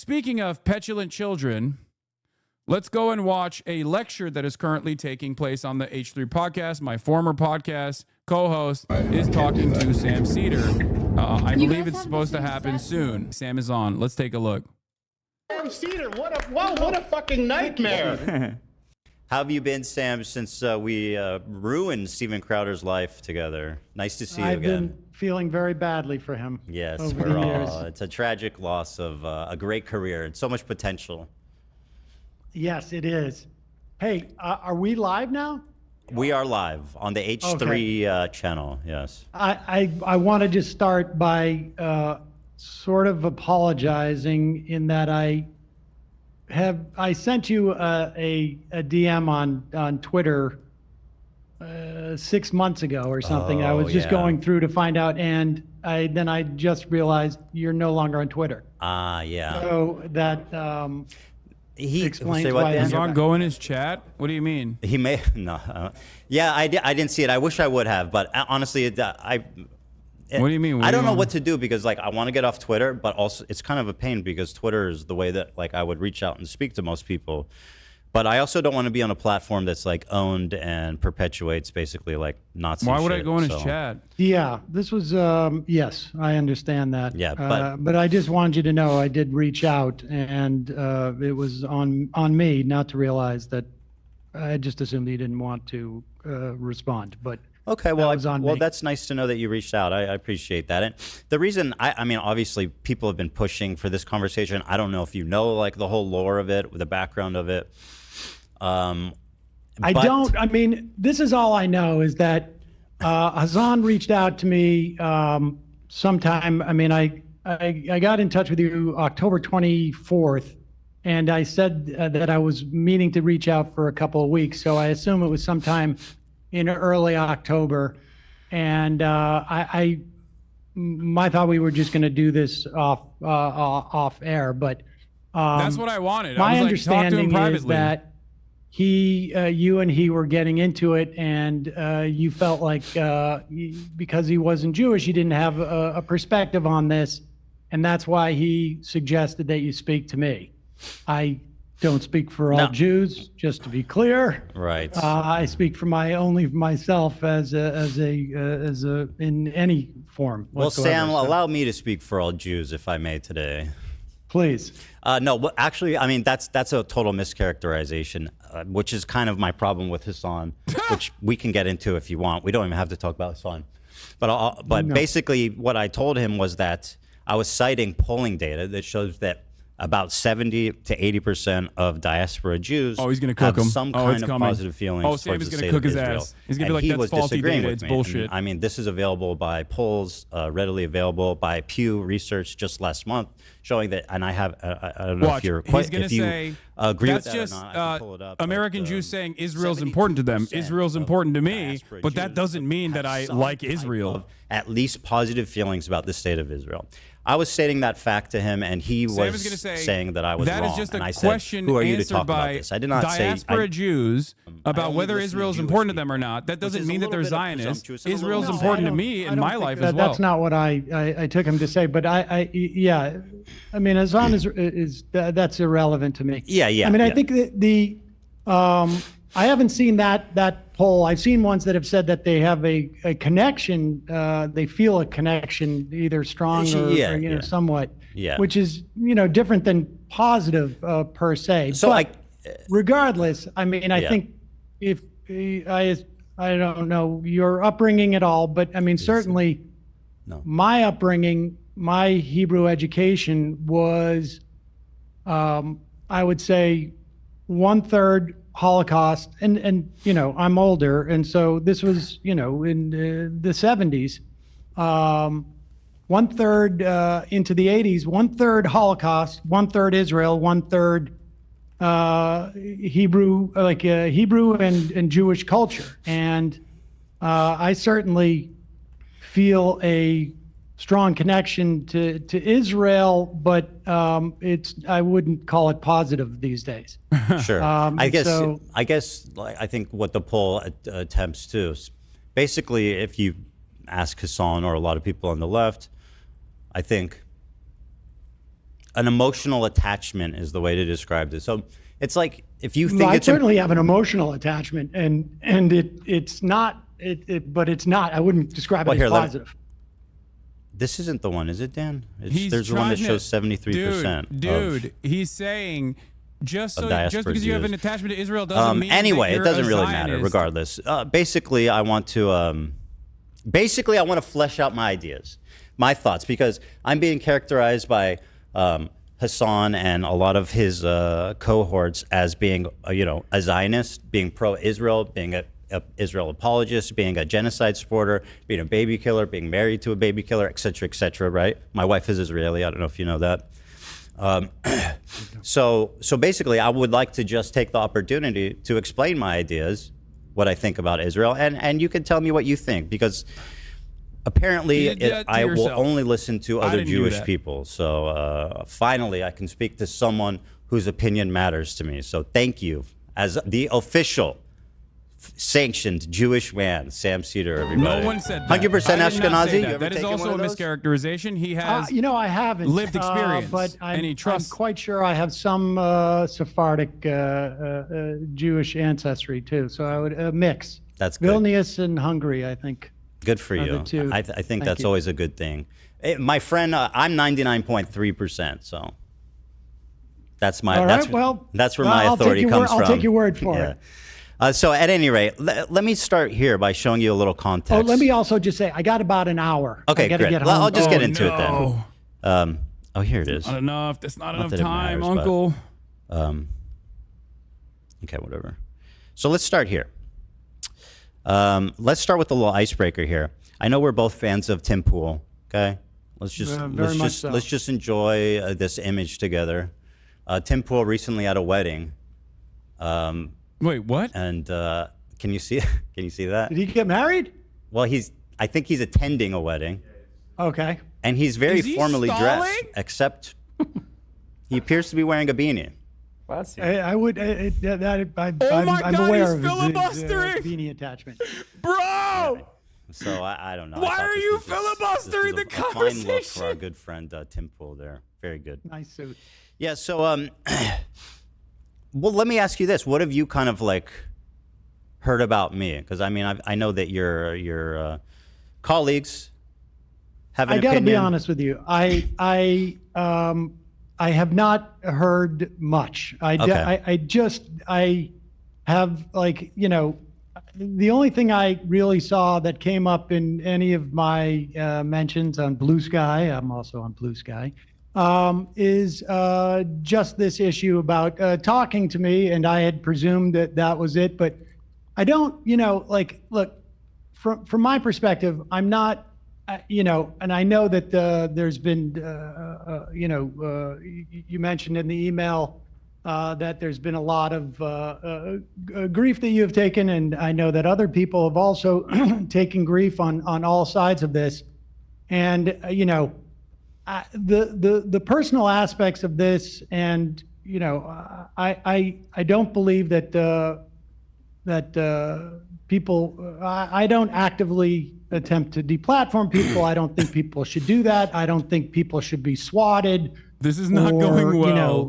speaking of petulant children, let's go and watch a lecture that is currently taking place on the H3 podcast. My former podcast co-host is talking to Sam Sedar. I believe it's supposed to happen soon. Sam is on. Let's take a look. Sam Sedar, what a fucking nightmare. How have you been, Sam, since we ruined Steven Crowder's life together? Nice to see you again. I've been feeling very badly for him. Yes, over the years. It's a tragic loss of a great career and so much potential. Yes, it is. Hey, are we live now? We are live on the H3 channel, yes. I want to just start by sort of apologizing in that I sent you a DM on Twitter 6 months ago or something. I was just going through to find out, and then I just realized you're no longer on Twitter. Yeah. So that He explains why He's on Go in his chat? What do you mean? He may no. Yeah, I didn't see it. I wish I would have, but honestly, What do you mean? I don't know what to do because like I want to get off Twitter, but also it's kind of a pain because Twitter is the way that like I would reach out and speak to most people. But I also don't want to be on a platform that's like owned and perpetuates basically like Nazi Why would I shit, go in his chat? Yeah, this was, yes, I understand that. Yeah, but I just wanted you to know I did reach out, and it was on me not to realize that. I just assumed you didn't want to respond, but okay, well, me. That's nice to know that you reached out. I appreciate that. And the reason, I mean, obviously people have been pushing for this conversation. I don't know if you know like the whole lore of it, the background of it. I mean, this is all I know is that Hassan reached out to me sometime. I mean, I got in touch with you October 24th, and I said that I was meaning to reach out for a couple of weeks. So I assume it was sometime in early October. And my thought we were just going to do this off air, but that's what I wanted. My I was understanding like, talk to him is privately. that you and he were getting into it, and you felt like because he wasn't Jewish, he didn't have a perspective on this, and that's why he suggested that you speak to me. I don't speak for all Jews, just to be clear. Right. I speak for only myself as a in any form. Well, whatsoever. Sam, So, allow me to speak for all Jews, if I may, today. please. No, actually, I mean, that's a total mischaracterization, which is kind of my problem with Hassan, which we can get into if you want. We don't even have to talk about Hassan. But basically what I told him was that I was citing polling data that shows that about 70 to 80% of diaspora Jews he's gonna cook have him. some it's kind of coming. positive feelings Sam towards is the gonna state cook of his Israel. ass. He's gonna And be like, he that's was faulty disagreeing data. with It's me. bullshit. And, I mean, this is available by polls, readily available by Pew Research just last month, showing that. And I have, I don't know Watch, if you're he's quite, gonna if you say, agree with that's that just or not. I can pull it up. American Jews saying Israel's important to them. Israel's important to me, but that doesn't mean that I like Israel. At least positive feelings about the state of Israel. I was stating that fact to him, and he was saying that I was wrong. That is just a and I question said, who are you to answered talk about by this? I did not diaspora Jews about whether listen to Israel is Jewish important to them people, or not. That doesn't which is mean a that they're little bit of Zionists. presumptuous and a little Israel's bit important to I me don't in my think life that, as well. That's not what I took him to say, but yeah, I mean, Hassan is that's irrelevant to me. Yeah. I mean, I think that I haven't seen that poll. I've seen ones that have said that they have a connection. They feel a connection, either strong or somewhat. Yeah. Which is different than positive per se. So but regardless, I mean, I think if I don't know your upbringing at all, but I mean, certainly my upbringing, my Hebrew education was, I would say, 1/3 Holocaust, and I'm older, and so this was in the 70s, 1/3 into the 80s, 1/3 Holocaust, 1/3 Israel, 1/3 Hebrew, like Hebrew and Jewish culture, and I certainly feel a strong connection to Israel, but I wouldn't call it positive these days. Sure. I guess like, I think what the poll attempts to is basically, if you ask Hassan or a lot of people on the left, I think an emotional attachment is the way to describe this. So it's like if you think I it's certainly have an emotional attachment, and it's not but it's not. I wouldn't describe it as positive. This isn't the one, is it, Dan? There's one that shows 73%. Dude, he's saying just because you have an attachment to Israel doesn't mean anyway, that you're it doesn't a really Zionist. matter. Regardless, basically, I want to flesh out my ideas, my thoughts, because I'm being characterized by Hassan and a lot of his cohorts as being, a Zionist, being pro-Israel, being a Israel apologist, being a genocide supporter, being a baby killer, being married to a baby killer, et cetera, right? My wife is Israeli. I don't know if you know that. So basically, I would like to just take the opportunity to explain my ideas, what I think about Israel, and you can tell me what you think, because apparently I will only listen to other Jewish people. So finally, I can speak to someone whose opinion matters to me. So thank you, as the official sanctioned Jewish man, Sam Sedar, everybody. No one said that. 100% Ashkenazi. That is also a mischaracterization. He has, I haven't lived experience, but and he trusts. I'm quite sure I have some Sephardic Jewish ancestry too. So I would mix. That's good. Vilnius and Hungary, I think. Good for you. I think that's always a good thing. My friend, I'm 99.3%. So that's my. That's where my authority comes from. I'll take your word for it. So at any rate, let me start here by showing you a little context. Oh, let me also just say, I got about an hour. Okay, great. Get home. I'll just get into it then. Here it is. Not enough. That's not enough time, Uncle. Okay, whatever. So let's start here. Let's start with a little icebreaker here. I know we're both fans of Tim Pool. Okay, let's just enjoy this image together. Tim Pool recently at a wedding. Wait, what? And can you see? Can you see that? Did he get married? Well, I think he's attending a wedding. Okay. And he's very formally dressed, except he appears to be wearing a beanie. I would. I'm God, aware of filibustering. his beanie attachment. Bro. So I don't know. Why are you filibustering the conversation? Fine look for our good friend Tim Pool there. Very good. Nice suit. Yeah. So well, let me ask you this: what have you kind of like heard about me? Because I mean, I know that your colleagues have an opinion. I got to be honest with you. I have not heard much. I have, like, the only thing I really saw that came up in any of my mentions on Blue Sky, I'm also on Blue Sky, is just this issue about talking to me, and I had presumed that was it. But I don't, look, from my perspective, I'm not, and I know that there's been, you mentioned in the email that there's been a lot of grief that you have taken, and I know that other people have also taken grief on all sides of this. And, the personal aspects of this, and, I don't believe that people, I don't actively attempt to deplatform people. I don't think people should do that. I don't think people should be swatted. This is not going well.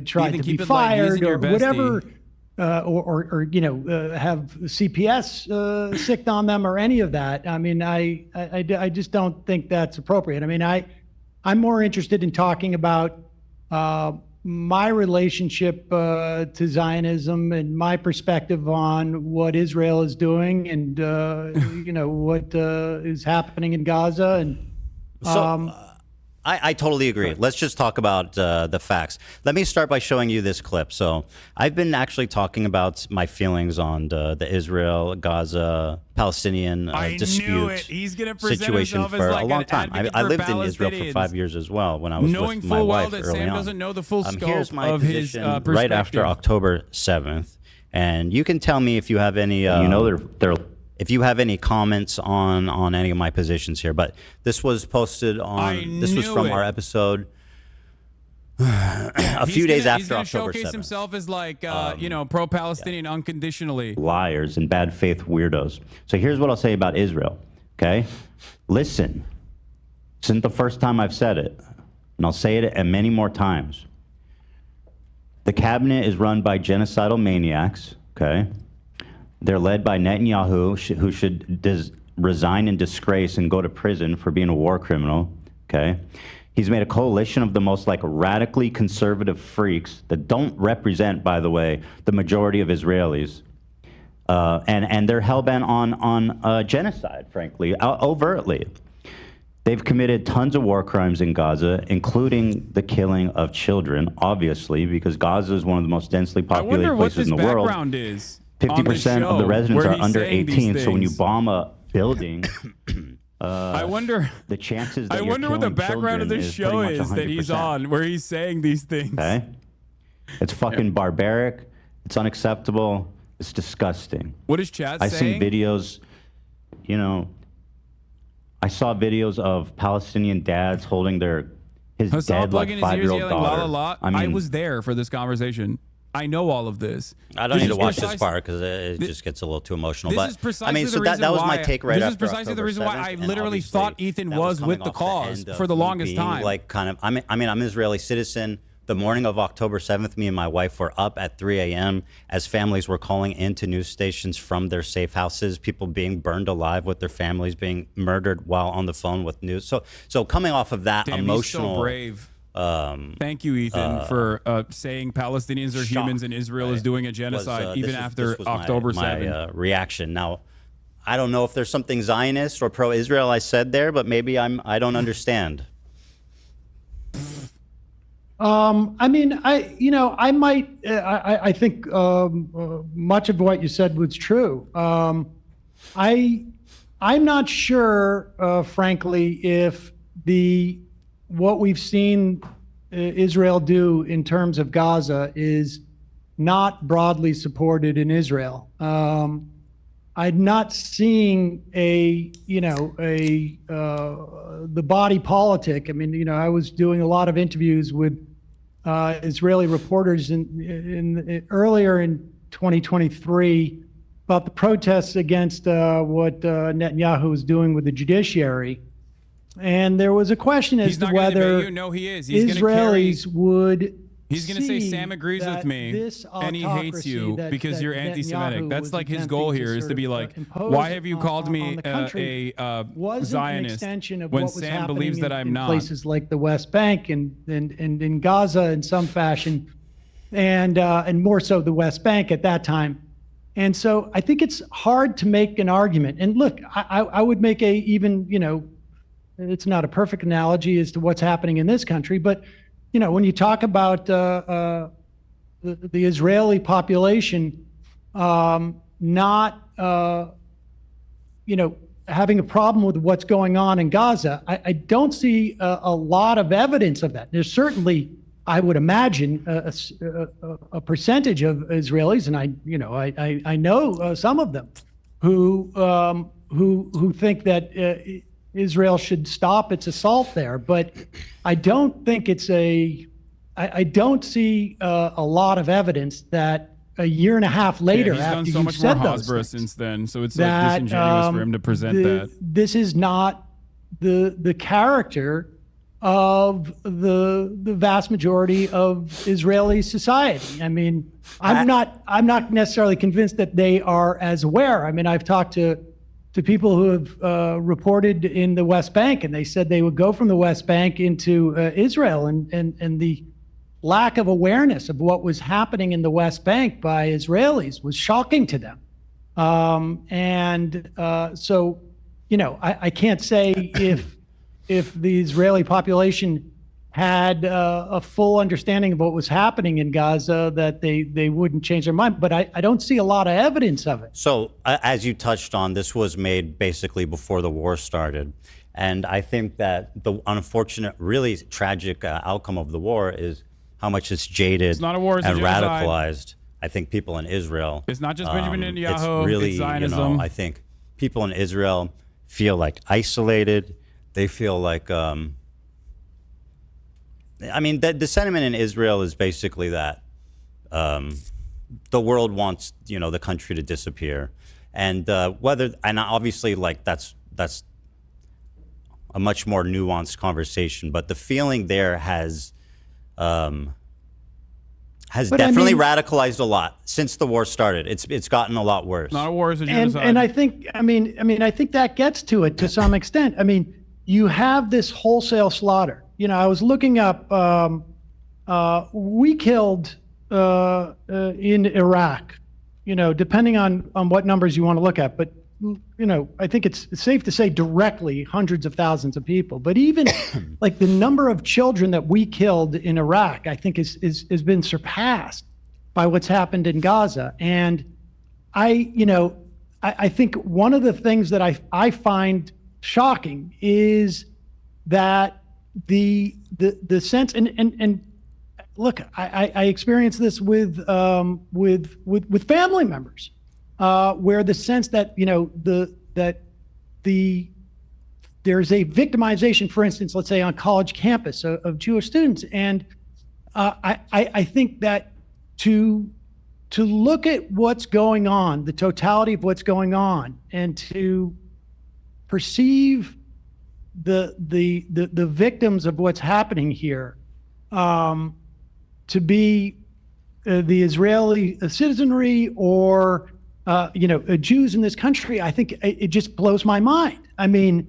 Try to be fired or whatever, or have CPS sicked on them or any of that. I mean, I just don't think that's appropriate. I mean, I'm more interested in talking about my relationship to Zionism and my perspective on what Israel is doing, and what is happening in Gaza. And I totally agree. Let's just talk about the facts. Let me start by showing you this clip. So I've been actually talking about my feelings on the Israel-Gaza Palestinian dispute situation for a long time. I lived in Israel for 5 years as well when I was with my wife early on. Sam doesn't know the full scope here's my of his position perspective. right after October 7th. And you can tell me if you have any... if you have any comments on any of my positions here, but this was posted on. This was from our episode a few days after October 7th. He's going to showcase himself as like pro-Palestinian unconditionally. Liars and bad faith weirdos. So here's what I'll say about Israel. Okay, listen. This isn't the first time I've said it. and I'll say it and many more times. The cabinet is run by genocidal maniacs, okay? They're led by Netanyahu, who should resign in disgrace and go to prison for being a war criminal, okay? He's made a coalition of the most like radically conservative freaks that don't represent, by the way, the majority of Israelis. And they're hell-bent on genocide, frankly, overtly. They've committed tons of war crimes in Gaza, including the killing of children, obviously, because Gaza is one of the most densely populated places in the world. I wonder what this background is. 50% of the residents are under 18, so when you bomb a building, I wonder the chances that I wonder what the background of this show is that he's on, where he's saying these things. Okay? It's fucking barbaric. It's unacceptable. It's disgusting. What is chat saying? I've seen videos, you know, I saw videos of Palestinian dads holding his dead like 5-year-old daughter. La, la, la. I was there for this conversation. I know all of this. I don't need to watch this part because it just gets a little too emotional. This is precisely the reason that was why my take right this after is precisely October the reason why 7th, I and literally thought Ethan was with the cause for the longest time. Like kind of, I'm an Israeli citizen. The morning of October 7th, me and my wife were up at 3 a.m. as families were calling into news stations from their safe houses, people being burned alive with their families being murdered while on the phone with news. So coming off of that emotional, he's so brave. Thank you, Ethan, for saying Palestinians are humans and Israel is doing a genocide even after October 7th. My reaction. Now, I don't know if there's something Zionist or pro-Israel I said there, but maybe I don't understand. I mean, I might, I think much of what you said was true. I'm not sure, frankly, if what we've seen Israel do in terms of Gaza is not broadly supported in Israel. I'm not seeing the body politic. I mean, I was doing a lot of interviews with Israeli reporters earlier in 2023 about the protests against what Netanyahu was doing with the judiciary. And there was a question as to whether Israelis would. He's going to say Sam agrees with me and he hates you because you're anti-Semitic. That's like his goal here is to be like, why have you called me a Zionist when Sam believes that I'm not? Places like the West Bank and in Gaza in some fashion, and more so the West Bank at that time. And so I think it's hard to make an argument. And look, I would make it's not a perfect analogy as to what's happening in this country, but when you talk about the Israeli population not having a problem with what's going on in Gaza, I don't see a lot of evidence of that. There's certainly, I would imagine, a percentage of Israelis, and I know some of them who think that Israel should stop its assault there, but I don't think I don't see a lot of evidence that a year and a half later, he's after done so you've much said more those Hasbro things, since then, so it's like disingenuous for him to present that. This is not the character of the vast majority of Israeli society. I mean, I'm not necessarily convinced that they are as aware. I mean, I've talked to people who have reported in the West Bank, and they said they would go from the West Bank into Israel, and the lack of awareness of what was happening in the West Bank by Israelis was shocking to them. So, I can't say if the Israeli population had a full understanding of what was happening in Gaza, that they wouldn't change their mind. But I don't see a lot of evidence of it. So as you touched on, this was made basically before the war started. And I think that the unfortunate, really tragic outcome of the war is how much it's jaded it's not a war, it's and a genocide. Radicalized, I think, people in Israel. It's not just Benjamin Netanyahu, it's really, it's Zionism. I think people in Israel feel like isolated. They feel like... the sentiment in Israel is basically that the world wants, the country to disappear, and obviously, like that's a much more nuanced conversation. But the feeling there has definitely radicalized a lot since the war started. It's gotten a lot worse. Not a war, it's a genocide. And I think, I think that gets to it to some extent. I mean, you have this wholesale slaughter. You know, I was looking up, we killed in Iraq, you know, depending on what numbers you want to look at, but you know, I think it's safe to say directly hundreds of thousands of people. But even like the number of children that we killed in Iraq, I think has been surpassed by what's happened in Gaza. And I think one of the things that I find shocking is that the sense and look, I experienced this with family members. Where the sense that, you know, there's a victimization, for instance, let's say on college campus of Jewish students. And I think that to look at what's going on, the totality of what's going on, and to perceive the victims of what's happening here to be the Israeli citizenry or Jews in this country, I think it just blows my mind. I mean,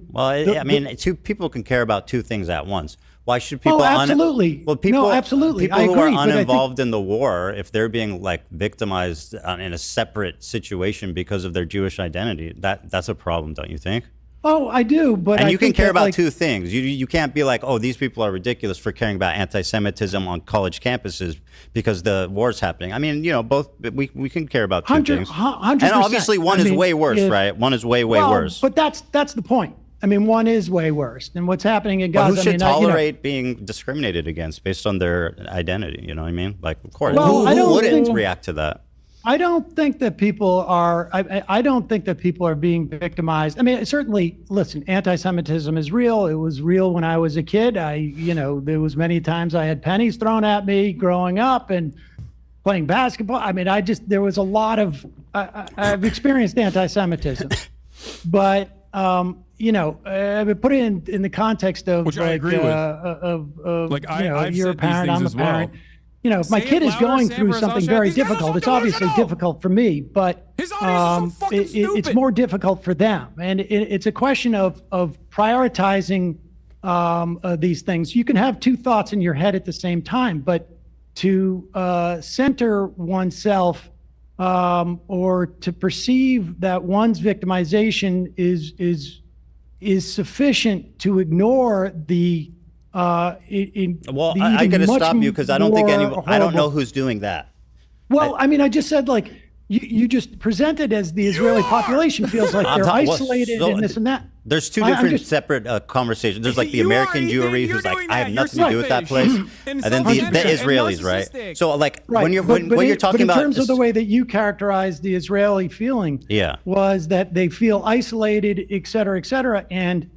two people can care about two things at once. Why should people? Oh, absolutely. Absolutely. People I who agree, are uninvolved in the war, if they're being like victimized in a separate situation because of their Jewish identity, that's a problem, don't you think? Oh, I do, but you can care about two things. You can't be like, oh, these people are ridiculous for caring about anti-Semitism on college campuses because the war's happening. I mean, you know, both we can care about two things. 100%. And obviously, one is way worse, right? One is way worse. But that's the point. I mean, one is way worse than what's happening in Gaza. But who should tolerate being discriminated against based on their identity? You know what I mean? Like, of course, who wouldn't react to that? I don't think that people are. I don't think that people are being victimized. I mean, certainly, listen, anti-Semitism is real. It was real when I was a kid. There was many times I had pennies thrown at me growing up and playing basketball. I mean, there was a lot of. I've experienced anti-Semitism, but I would put it in the context of which I agree with. You're a parent, I'm a parent. Well. You know, if my kid is going through something very difficult, it's obviously difficult for me, but it's more difficult for them. And it's a question of prioritizing these things. You can have two thoughts in your head at the same time, but to center oneself or to perceive that one's victimization is sufficient to ignore the I got to stop you because I don't think I don't know who's doing that. Well, I just said, like, you just presented as the Israeli population feels like they're isolated and this and that. There's two different separate conversations. There's like the American Jewry who's like, I have nothing to do with that place, and then the Israelis, right? So like when you're talking about in terms of the way that you characterized the Israeli feeling, was that they feel isolated, et cetera, and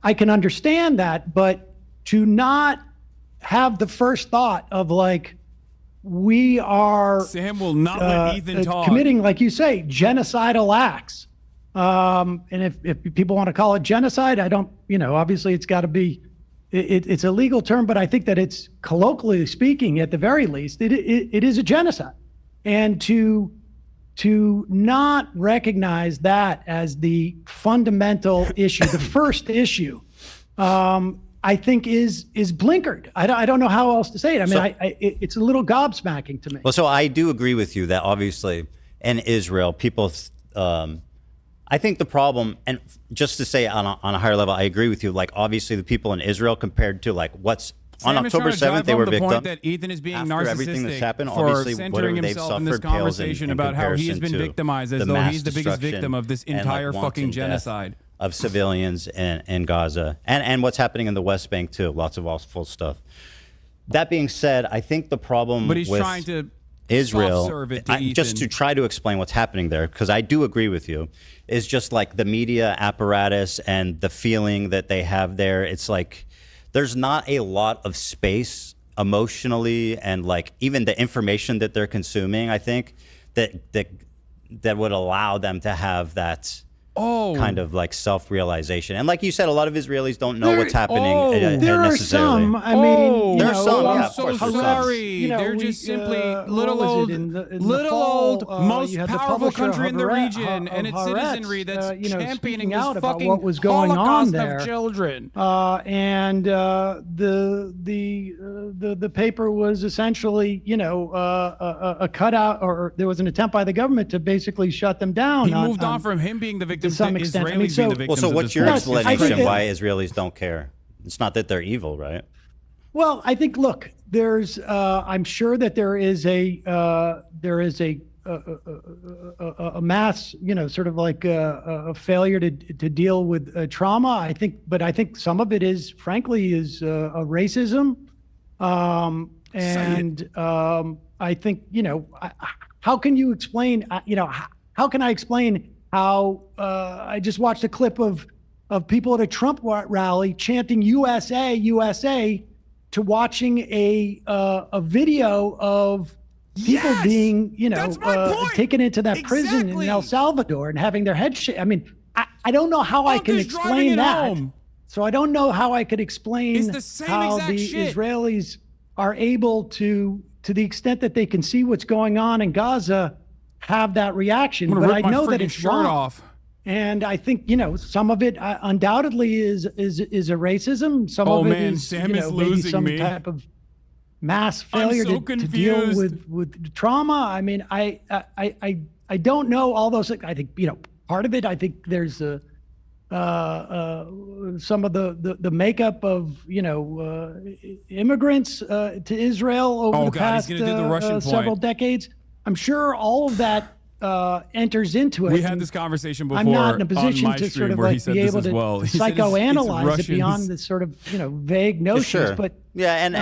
I can understand that, but to not have the first thought of like, we are Sam will not let Ethan talk. Committing, like you say, genocidal acts. And if people want to call it genocide, I don't, obviously it's got to be, it's a legal term, but I think that it's colloquially speaking, at the very least, it is a genocide. And to not recognize that as the fundamental issue, the first issue, I think is blinkered. I don't know how else to say it. I mean, it's a little gobsmacking to me. Well, so I do agree with you that obviously in Israel, people, I think the problem, and just to say on a higher level, I agree with you. Like obviously the people in Israel compared to like what's on October 7th, they were victims. Point that Ethan is being narcissistic everything that's happened, for obviously, centering himself in this conversation about how he has been victimized as though he's the biggest victim of this entire fucking genocide of civilians in Gaza and what's happening in the West Bank too. Lots of awful stuff. That being said, I think the problem but he's with trying to Israel, just to try to explain what's happening there, because I do agree with you, is just like the media apparatus and the feeling that they have there. It's like there's not a lot of space emotionally and like even the information that they're consuming, I think, that would allow them to have that kind of like self-realization. And like you said, a lot of Israelis don't know what's happening there are necessarily. some. I mean, there are some. I'm Yeah, of so course, there's some. sorry. They're just simply little old, most powerful country in the region, and its citizenry that's championing this out about fucking what was going on Holocaust there. of children. And the paper was essentially, a cutout, or there was an attempt by the government to basically shut them down. He moved on from him being the victim to some extent. I mean, Israelis being the Well, victims. so of what's this your war. explanation why Israelis don't care? It's not that they're evil, right? Well, I think, look, there's, I'm sure that there is a mass, sort of like a failure to deal with trauma. I think some of it is, frankly, is racism. I think, how can you explain, how can I explain how I just watched a clip of people at a Trump rally chanting USA, USA, to watching a video of people being, taken into that prison in El Salvador and having their head I mean, I don't know how I can explain that. Home. So I don't know how I could explain how the Israelis are able to the extent that they can see what's going on in Gaza, have that reaction. But I know that it's wrong. Off. And I think, some of it undoubtedly is a racism. Some of it is, maybe some type of mass failure to deal with trauma. I mean, I don't know all those things. I think, part of it, I think there's some of the makeup of, immigrants to Israel over the past several decades. I'm sure all of that enters into it. We had this conversation before. I'm not in a position to sort of like be able to psychoanalyze it beyond this sort of vague notions. Sure. But yeah, and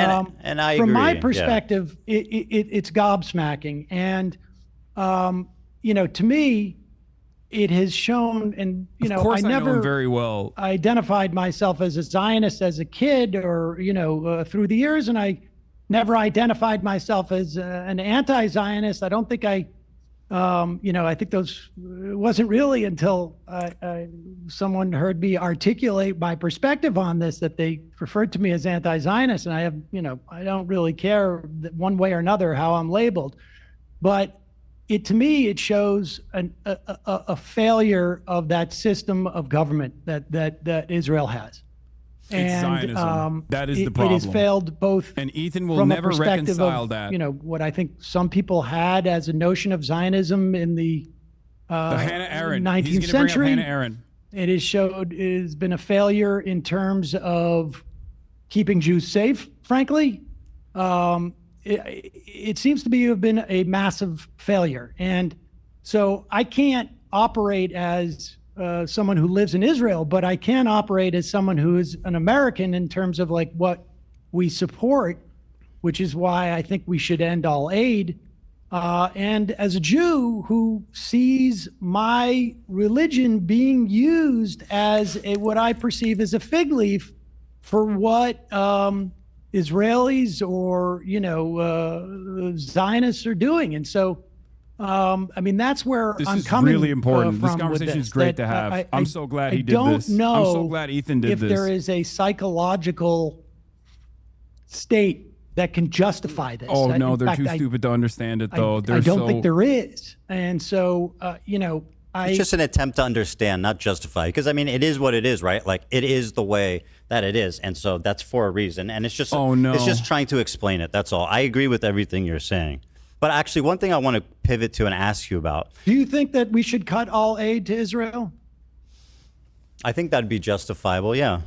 I from agree. my perspective, it's gobsmacking, and to me, it has shown, and of course I never know very well identified myself as a Zionist as a kid, or through the years, and I never identified myself as an anti-Zionist. I don't think I think it wasn't really until someone heard me articulate my perspective on this that they referred to me as anti-Zionist, and I have, I don't really care one way or another how I'm labeled, but to me it shows a failure of that system of government that Israel has. It's Zionism. That is the problem. It has failed both, and Ethan will never reconcile that. What I think some people had as a notion of Zionism in the Hannah Arendt. 19th century. Hannah Arendt. It has been a failure in terms of keeping Jews safe. Frankly, it seems to me to have been a massive failure, and so I can't operate as someone who lives in Israel, but I can operate as someone who is an American in terms of like what we support, which is why I think we should end all aid. And as a Jew who sees my religion being used as what I perceive as a fig leaf for what Israelis or, Zionists are doing. And so, that's where this I'm is coming really important. From this conversation is great to have. I'm so glad he did this. I don't know I'm so glad Ethan did if this. there is a psychological state that can justify this. Oh, no, they're too stupid to understand it, though. I don't think there is. And so, it's just an attempt to understand, not justify. Because, it is what it is, right? Like, it is the way that it is. And so that's for a reason. And it's just, it's just trying to explain it. That's all. I agree with everything you're saying. But actually, one thing I want to pivot to and ask you about. Do you think that we should cut all aid to Israel? I think that'd be justifiable, yeah.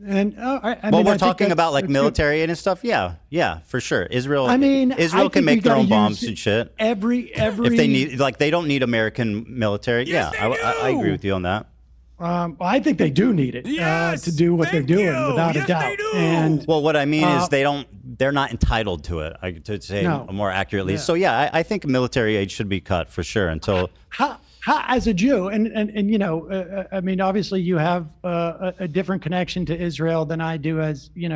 And we're talking about like military and stuff. Yeah, for sure. Israel. Israel can make their own bombs and shit. Every if they need, like, they don't need American military. Yes, I agree with you on that. I think they do need it to do what they're doing, without a doubt. And what I mean is they're not entitled to it. To say more accurately. Yeah. So yeah, I think military aid should be cut for sure until. As a Jew, and obviously you have a different connection to Israel than I do, as through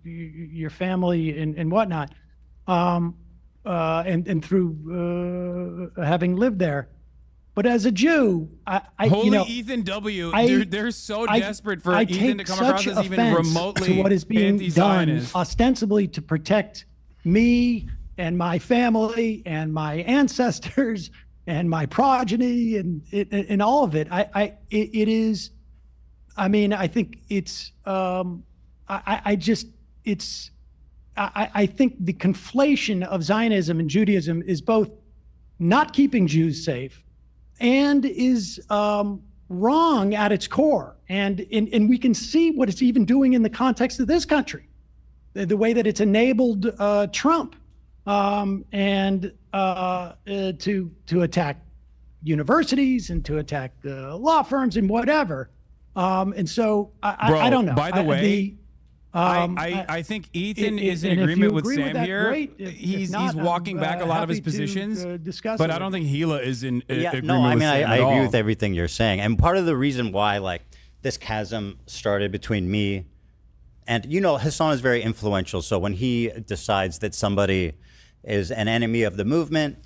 your family and whatnot, and through having lived there. But as a Jew, Holy Ethan W. They're so desperate for Ethan to come across as even remotely to what is being done, anti-Zionist. ostensibly to protect me and my family and my ancestors and my progeny and all of it. It is. I mean, I think it's. I think the conflation of Zionism and Judaism is both not keeping Jews safe and is wrong at its core. And we can see what it's even doing in the context of this country, the way that it's enabled Trump and to attack universities and to attack law firms and whatever. And so I don't know. By the way, I think Ethan is in agreement with Sam here. He's walking back a lot of his positions, but I don't think Gila is in agreement with Sam I at agree all. with everything you're saying. And part of the reason why like this chasm started between me and, Hassan is very influential. So when he decides that somebody is an enemy of the movement,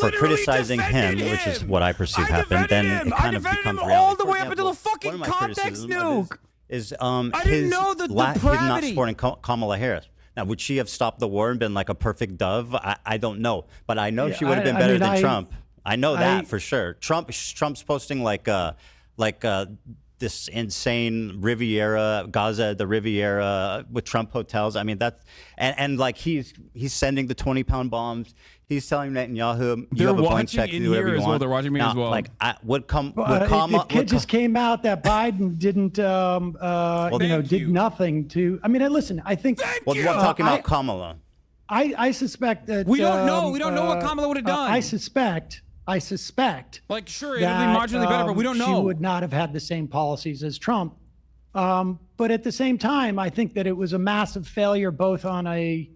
for criticizing him, which is what I perceive happened, then it kind of becomes reality. All the way up until the fucking context nuke. Is I didn't know the depravity. Him not supporting Kamala Harris. Now, would she have stopped the war and been like a perfect dove? I don't know, but I know she would have been better than Trump. I know that for sure. Trump's posting like this insane Riviera, Gaza, the Riviera with Trump hotels. I mean, that's and like he's sending the 20-pound bombs. He's telling Netanyahu, you have a blank check to do whatever you want. They're watching me now, as well. Like, it just came out that Biden didn't, did nothing to. I mean, listen, I think. Well, I'm talking about Kamala. I suspect that we don't know. We don't know what Kamala would have done. I suspect. Like, sure, it'll be marginally better, but we don't know. She would not have had the same policies as Trump. But at the same time, I think that it was a massive failure, both on a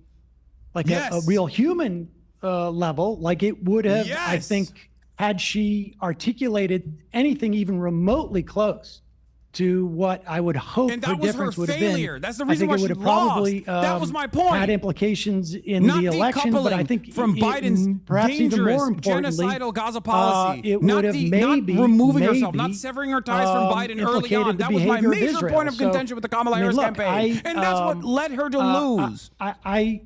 real human level, like it would have, I think, had she articulated anything even remotely close to what I would hope and her that was difference her would have failure. been. That's the reason I why think it she would have probably that was my point. Had implications in not the election, but I think from Biden's perhaps even dangerous more importantly, genocidal Gaza policy, it would have maybe not removing herself, not severing her ties from Biden early on. That was my major point of contention with the Kamala Harris campaign, and that's what led her to lose. I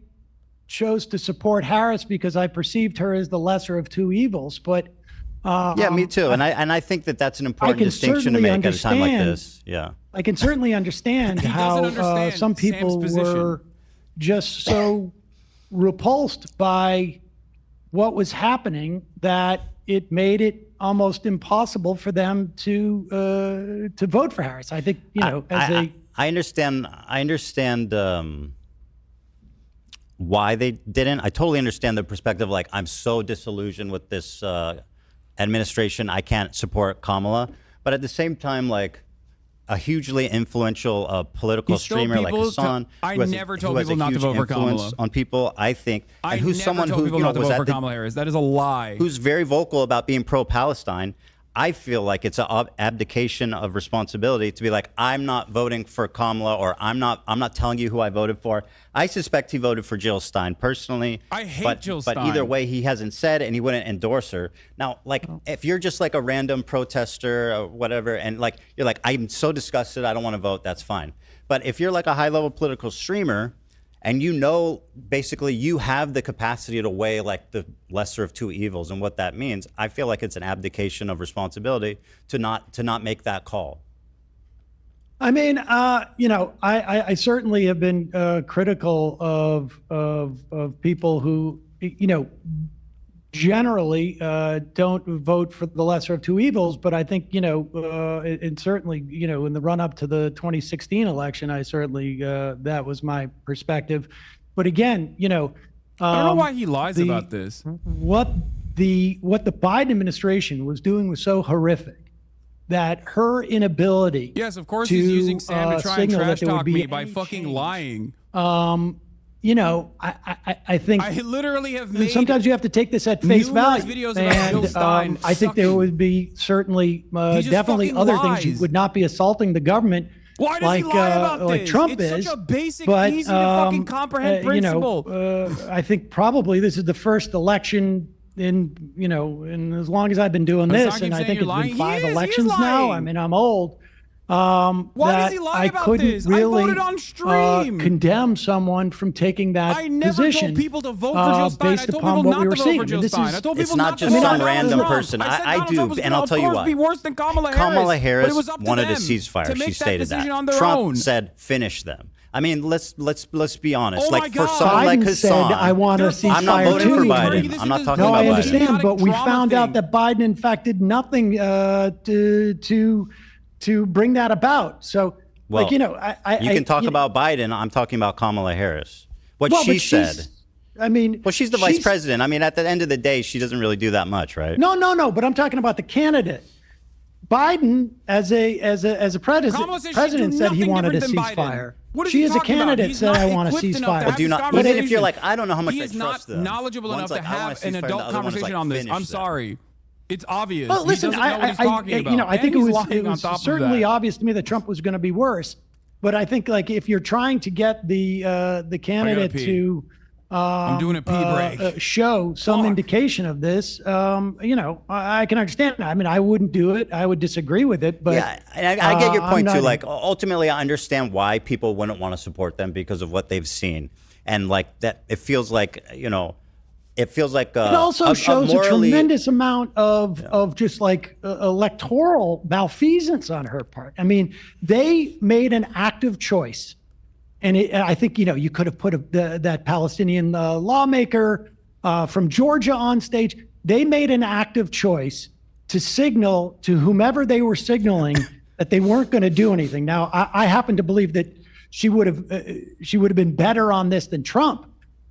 chose to support Harris because I perceived her as the lesser of two evils, but yeah, me too. And I think that that's an important distinction to make at a time like this. Yeah, I can certainly understand how some people were just so repulsed by what was happening that it made it almost impossible for them to vote for Harris. I think I understand why they didn't. I totally understand the perspective. Like, I'm so disillusioned with this administration, I can't support Kamala. But at the same time, like a hugely influential political streamer like Hassan, I never told people not to vote for Kamala. On people, I think, and who's someone who not to was vote for Kamala Harris. That is a lie. Who's very vocal about being pro-Palestine. I feel like it's an abdication of responsibility to be like, I'm not voting for Kamala, or I'm not telling you who I voted for. I suspect he voted for Jill Stein personally. I hate Jill Stein. But either way, he hasn't said, and he wouldn't endorse her. Now, like, if you're just like a random protester or whatever, and like you're like, I'm so disgusted, I don't want to vote, that's fine. But if you're like a high-level political streamer, and basically you have the capacity to weigh like the lesser of two evils and what that means, I feel like it's an abdication of responsibility to not make that call. I mean, I certainly have been critical of people who, generally don't vote for the lesser of two evils. But I think, and certainly, in the run up to the 2016 election, I certainly, that was my perspective. But again, I don't know why he lies about this. What the Biden administration was doing was so horrific that her inability. Yes, of course, he's using Sam to try and trash talk me by fucking lying. I think I literally have made. Sometimes you have to take this at face value. Videos about Jill Stein I think there would be certainly definitely other things. You would not be assaulting the government. Why does he lie about this? Like Trump it's such a basic, easy to fucking comprehend principle. I think probably this is the first election in as long as I've been doing this, and I think it's been 5 elections now. I mean, I'm old. Why does he lie about this? I voted on stream. Condemn someone from taking that I never position. told people to vote for Jill Stein. I based told upon people what not we were to vote seeing. for Jill Stein. I told It's people not not to just vote some for random Trump. person. I said I Donald do, Trump was and gonna, I'll tell you of course, what. be worse than Kamala Harris. Kamala But Harris it was up to wanted a them ceasefire. to make She that stated decision that. on their Trump own. said finish them. I mean, let's be honest. Oh my like for God. someone like Biden said, Hassan, I want a ceasefire I'm not voting too. for You Biden. idiot. I'm not talking No, about I Biden. understand, but we Drama found out thing. that Biden, in fact, did nothing to bring that about. So, Well, you can talk about Biden. I'm talking about Kamala Harris. What well, she but she's- said. I mean, Well, she's the vice president. I mean, at the end of the day, she doesn't really do that much, right? No, but I'm talking about the candidate. Biden, as a Kamala says she president, do said he nothing wanted a different than Biden. ceasefire. What is She he as a talking about? candidate He's said, not I want a equipped enough to ceasefire. have But do this not, even if conversation. you're like, I don't know how much He I is not trust them. knowledgeable One's enough like, to I want have a an ceasefire, and the adult other one is conversation like, on this. finish I'm them. sorry. It's obvious. Well, He listen, doesn't know what he's talking about. I think it And he's was lying on top of certainly that. obvious to me that Trump was going to be worse. But I think like if you're trying to get the candidate pee. to I'm doing a pee break. show some Fuck. indication of this, I can understand. I mean, I wouldn't do it. I would disagree with it. But Yeah, and I get your I'm point not too. Like, ultimately, I understand why people wouldn't want to support them because of what they've seen, and like that, it feels like it feels like it also shows a morally, tremendous amount of just like electoral malfeasance on her part. I mean, they made an active choice. And I think, you could have put that Palestinian lawmaker from Georgia on stage. They made an active choice to signal to whomever they were signaling that they weren't going to do anything. Now, I happen to believe that she would have been better on this than Trump,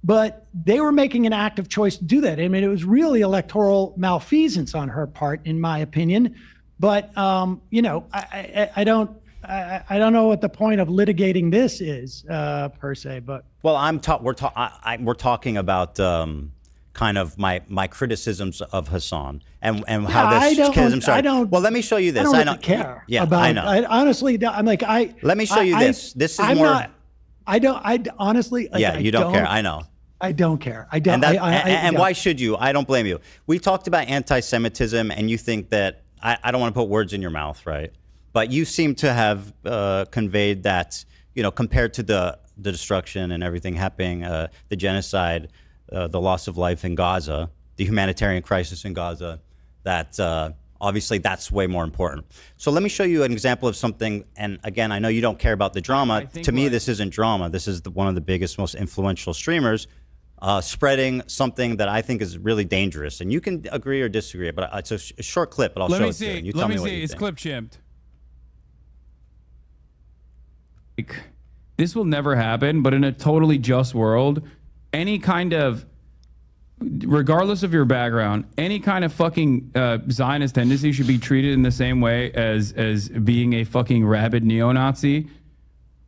but they were making an active choice to do that. I mean, it was really electoral malfeasance on her part, in my opinion. But I don't know what the point of litigating this is per se, but well, we're talking about kind of my criticisms of Hassan and how this I don't. Well, let me show you this. I don't really care. Yeah, about, I know. Honestly, I'm like Let me show you this. This is I'm more. Not, I don't. I honestly. Like, Yeah, you don't care. I know. I don't care. I don't. And why should you? I don't blame you. We talked about anti-Semitism, and you think that I don't want to put words in your mouth, right? But you seem to have conveyed that, compared to the destruction and everything happening, the genocide, the loss of life in Gaza, the humanitarian crisis in Gaza, that obviously that's way more important. So let me show you an example of something. And again, I know you don't care about the drama. To me, this isn't drama. This is one of the biggest, most influential streamers spreading something that I think is really dangerous. And you can agree or disagree, but it's a short clip, but I'll show it to you. And you tell me what you think. It's clip chimped. This will never happen, but in a totally just world, any kind of, regardless of your background, any kind of fucking Zionist tendency should be treated in the same way as being a fucking rabid neo-Nazi.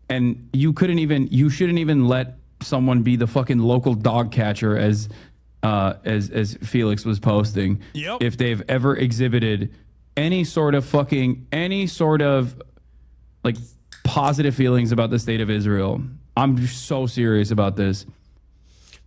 And you shouldn't even let someone be the fucking local dog catcher as Felix was posting. Yep. If they've ever exhibited any sort of like positive feelings about the state of Israel. I'm so serious about this.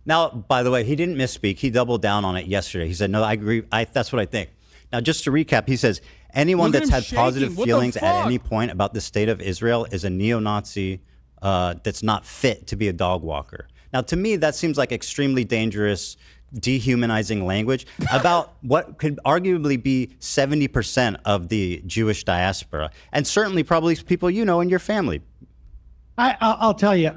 Now, by the way, he didn't misspeak. He doubled down on it yesterday. He said, no, I agree. That's what I think. Now, just to recap, he says, anyone Look at that's him had positive shaking. What the feelings at fuck? any point about the state of Israel is a neo-Nazi that's not fit to be a dog walker. Now, to me, that seems like extremely dangerous, dehumanizing language about what could arguably be 70% of the Jewish diaspora, and certainly probably people you know in your family. I'll tell you,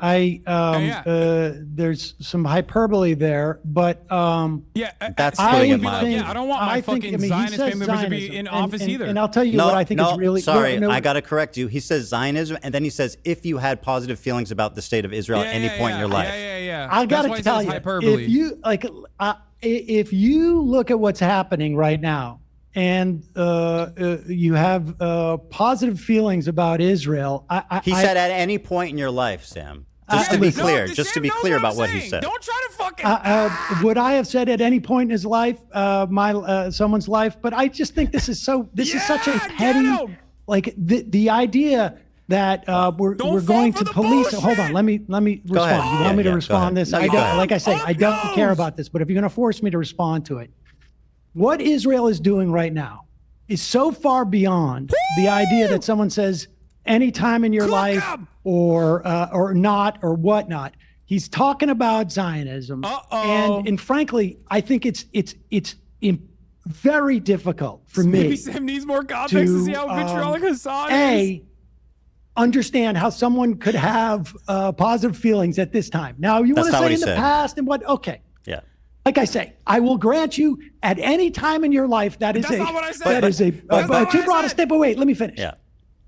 there's some hyperbole there, but That's I putting would it be like, mildly. I don't want my fucking Zionist family members to be in office either. And I'll tell you what I think is really. Sorry, no, I got to correct you. He says Zionism, and then he says if you had positive feelings about the state of Israel at any point in your life. Yeah. I got That's why to it tell says you, hyperbole. if you look at what's happening right now, and you have positive feelings about Israel, He said at any point in your life, Sam. Just to be clear, about what he said. Don't try to fucking. Would I have said at any point in his life, someone's life? But I just think this is such a petty, like the idea that we're going to police. Bullshit. Hold on, let me respond. Go ahead. You want me to respond go this? ahead. No, I go don't, ahead. like I say, I don't Up care yours. about this. But if you're going to force me to respond to it, what Israel is doing right now is so far beyond the idea that someone says any time in your life or not or whatnot. He's talking about Zionism, and frankly, I think it's very difficult for me. Maybe Sam needs more context to see how vitriolic Hassan is. Understand how someone could have positive feelings at this time. Now, you want to say in the past and what? Okay. Yeah. Like I say, I will grant you at any time in your life that is not what I said. too broad a step. But wait, let me finish. Yeah.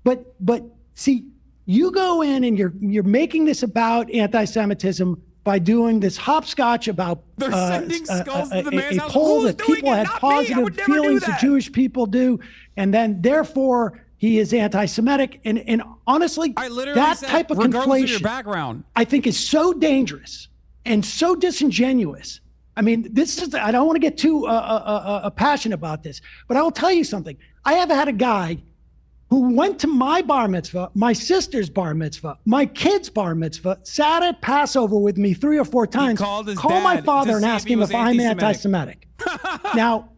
But see, you go in and you're making this about anti-Semitism by doing this hopscotch about They're sending skulls to the man's a house. poll Who's that doing people it? had Not me. I would positive never do feelings that that. Jewish people do, and then therefore he is anti-Semitic. And honestly, I literally that said, type of regardless of your conflation, background, I think, is so dangerous and so disingenuous. I mean, I don't want to get too passionate about this, but I will tell you something. I have had a guy who went to my bar mitzvah, my sister's bar mitzvah, my kid's bar mitzvah, sat at Passover with me 3 or 4 times, called his call my dad father to and see ask if he him was if I'm anti-Semitic. Now,